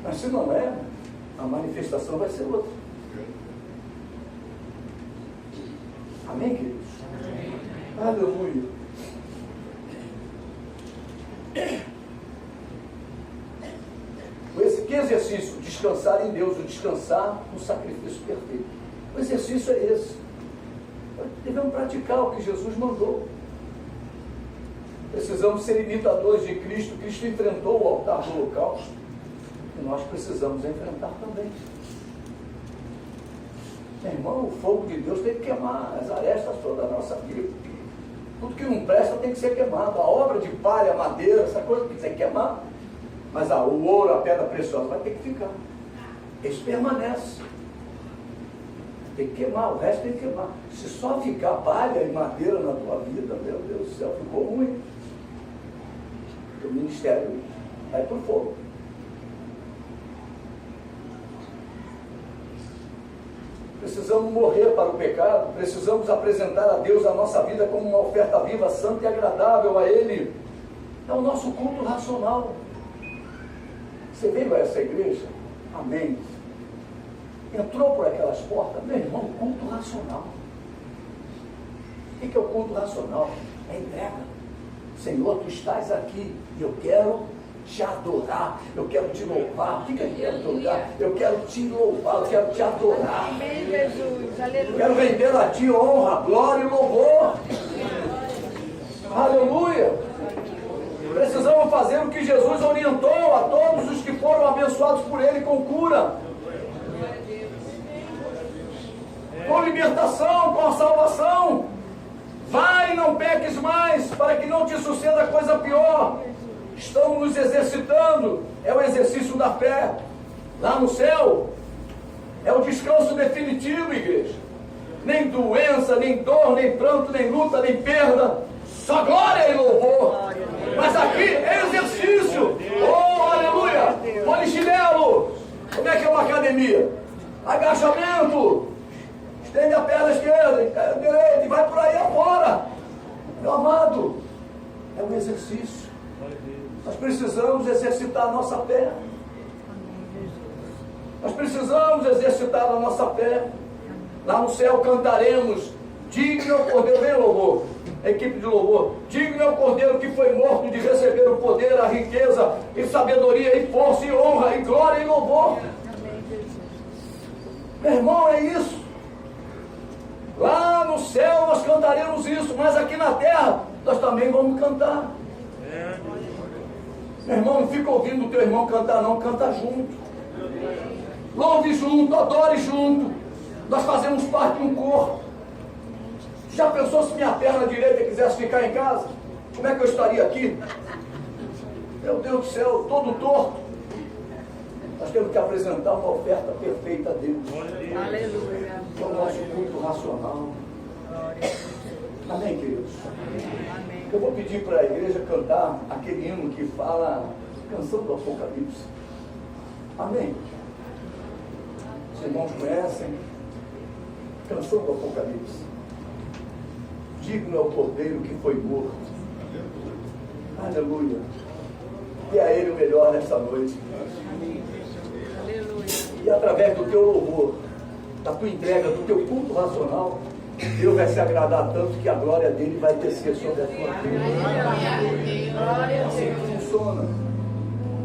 Mas se não é, a manifestação vai ser outra. Amém, queridos? Amém. Aleluia. Que exercício? Descansar em Deus, o descansar no sacrifício perfeito. O exercício é esse. Devemos praticar o que Jesus mandou. Precisamos ser imitadores de Cristo. Cristo enfrentou o altar do holocausto e nós precisamos enfrentar também. Meu irmão, o fogo de Deus tem que queimar as arestas todas da nossa vida. Tudo que não presta tem que ser queimado. A obra de palha, a madeira, essa coisa tem que ser queimada. Mas o ouro, a pedra preciosa vai ter que ficar. Isso permanece. Tem que queimar, o resto tem que queimar. Se só ficar palha e madeira na tua vida, meu Deus do céu, ficou ruim. O ministério vai para o fogo. Precisamos morrer para o pecado, precisamos apresentar a Deus a nossa vida como uma oferta viva, santa e agradável a Ele. É o nosso culto racional. Você veio a essa igreja? Amém. Entrou por aquelas portas? Meu irmão, culto racional. O que é o culto racional? É entrega. Senhor, tu estás aqui e eu quero te adorar, eu quero te louvar. O que eu quero te adorar? Eu quero te louvar, eu quero te adorar. Amém, Jesus. Aleluia. Eu quero render a ti honra, glória e louvor. Aleluia. Precisamos fazer o que Jesus orientou a todos os que foram abençoados por Ele com cura, com libertação, com a salvação. Vai e não peques mais, para que não te suceda coisa pior. Estamos nos exercitando, é o exercício da fé. Lá no céu, é o descanso definitivo, igreja. Nem doença, nem dor, nem pranto, nem luta, nem perda. Só glória e louvor. Mas aqui é exercício. Oh, aleluia. Polichinelo. Como é que é uma academia? Agachamento. Estende a perna esquerda, a direita e vai por aí afora. Meu amado, é um exercício. Nós precisamos exercitar a nossa fé. Nós precisamos exercitar a nossa fé. Lá no céu cantaremos: digno é o Cordeiro, vem louvor, a equipe de louvor, digno é o Cordeiro que foi morto de receber o poder, a riqueza, e sabedoria, e força, e honra, e glória, e louvor. Meu irmão, é isso. Lá no céu nós cantaremos isso, mas aqui na terra nós também vamos cantar. Meu irmão, não fica ouvindo o teu irmão cantar não, canta junto. Louve junto, adore junto. Nós fazemos parte de um corpo. Já pensou se minha perna direita quisesse ficar em casa? Como é que eu estaria aqui? Meu Deus do céu, todo torto. Nós temos que apresentar uma oferta perfeita a Deus. Aleluia. É o nosso culto racional. Amém, queridos? Amém. Eu vou pedir para a igreja cantar aquele hino que fala, canção do Apocalipse. Amém? Os irmãos conhecem? Canção do Apocalipse. Digno é o Cordeiro que foi morto. Aleluia. E a Ele o melhor nesta noite. Aleluia. E através do teu louvor, da tua entrega, do teu culto racional, Deus vai se agradar tanto que a glória dele vai descer sobre a tua vida. Glória a Assim Deus. que funciona.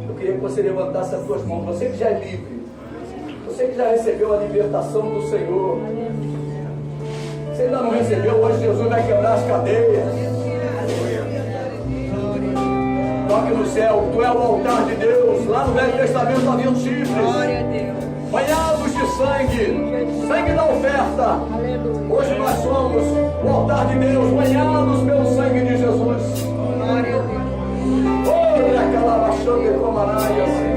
Eu queria que você levantasse as tuas mãos. Você que já é livre, você que já recebeu a libertação do Senhor, se ainda não recebeu, hoje Jesus vai quebrar as cadeias. Toque no céu, tu é o altar de Deus. Lá no Velho Testamento havia os chifres, Glória a Deus. banhados de sangue, sangue da oferta. Aleluia. Hoje nós somos o altar de Deus, banhados pelo sangue de Jesus. Glória a Deus. Olha aquela baixando de Comanaias.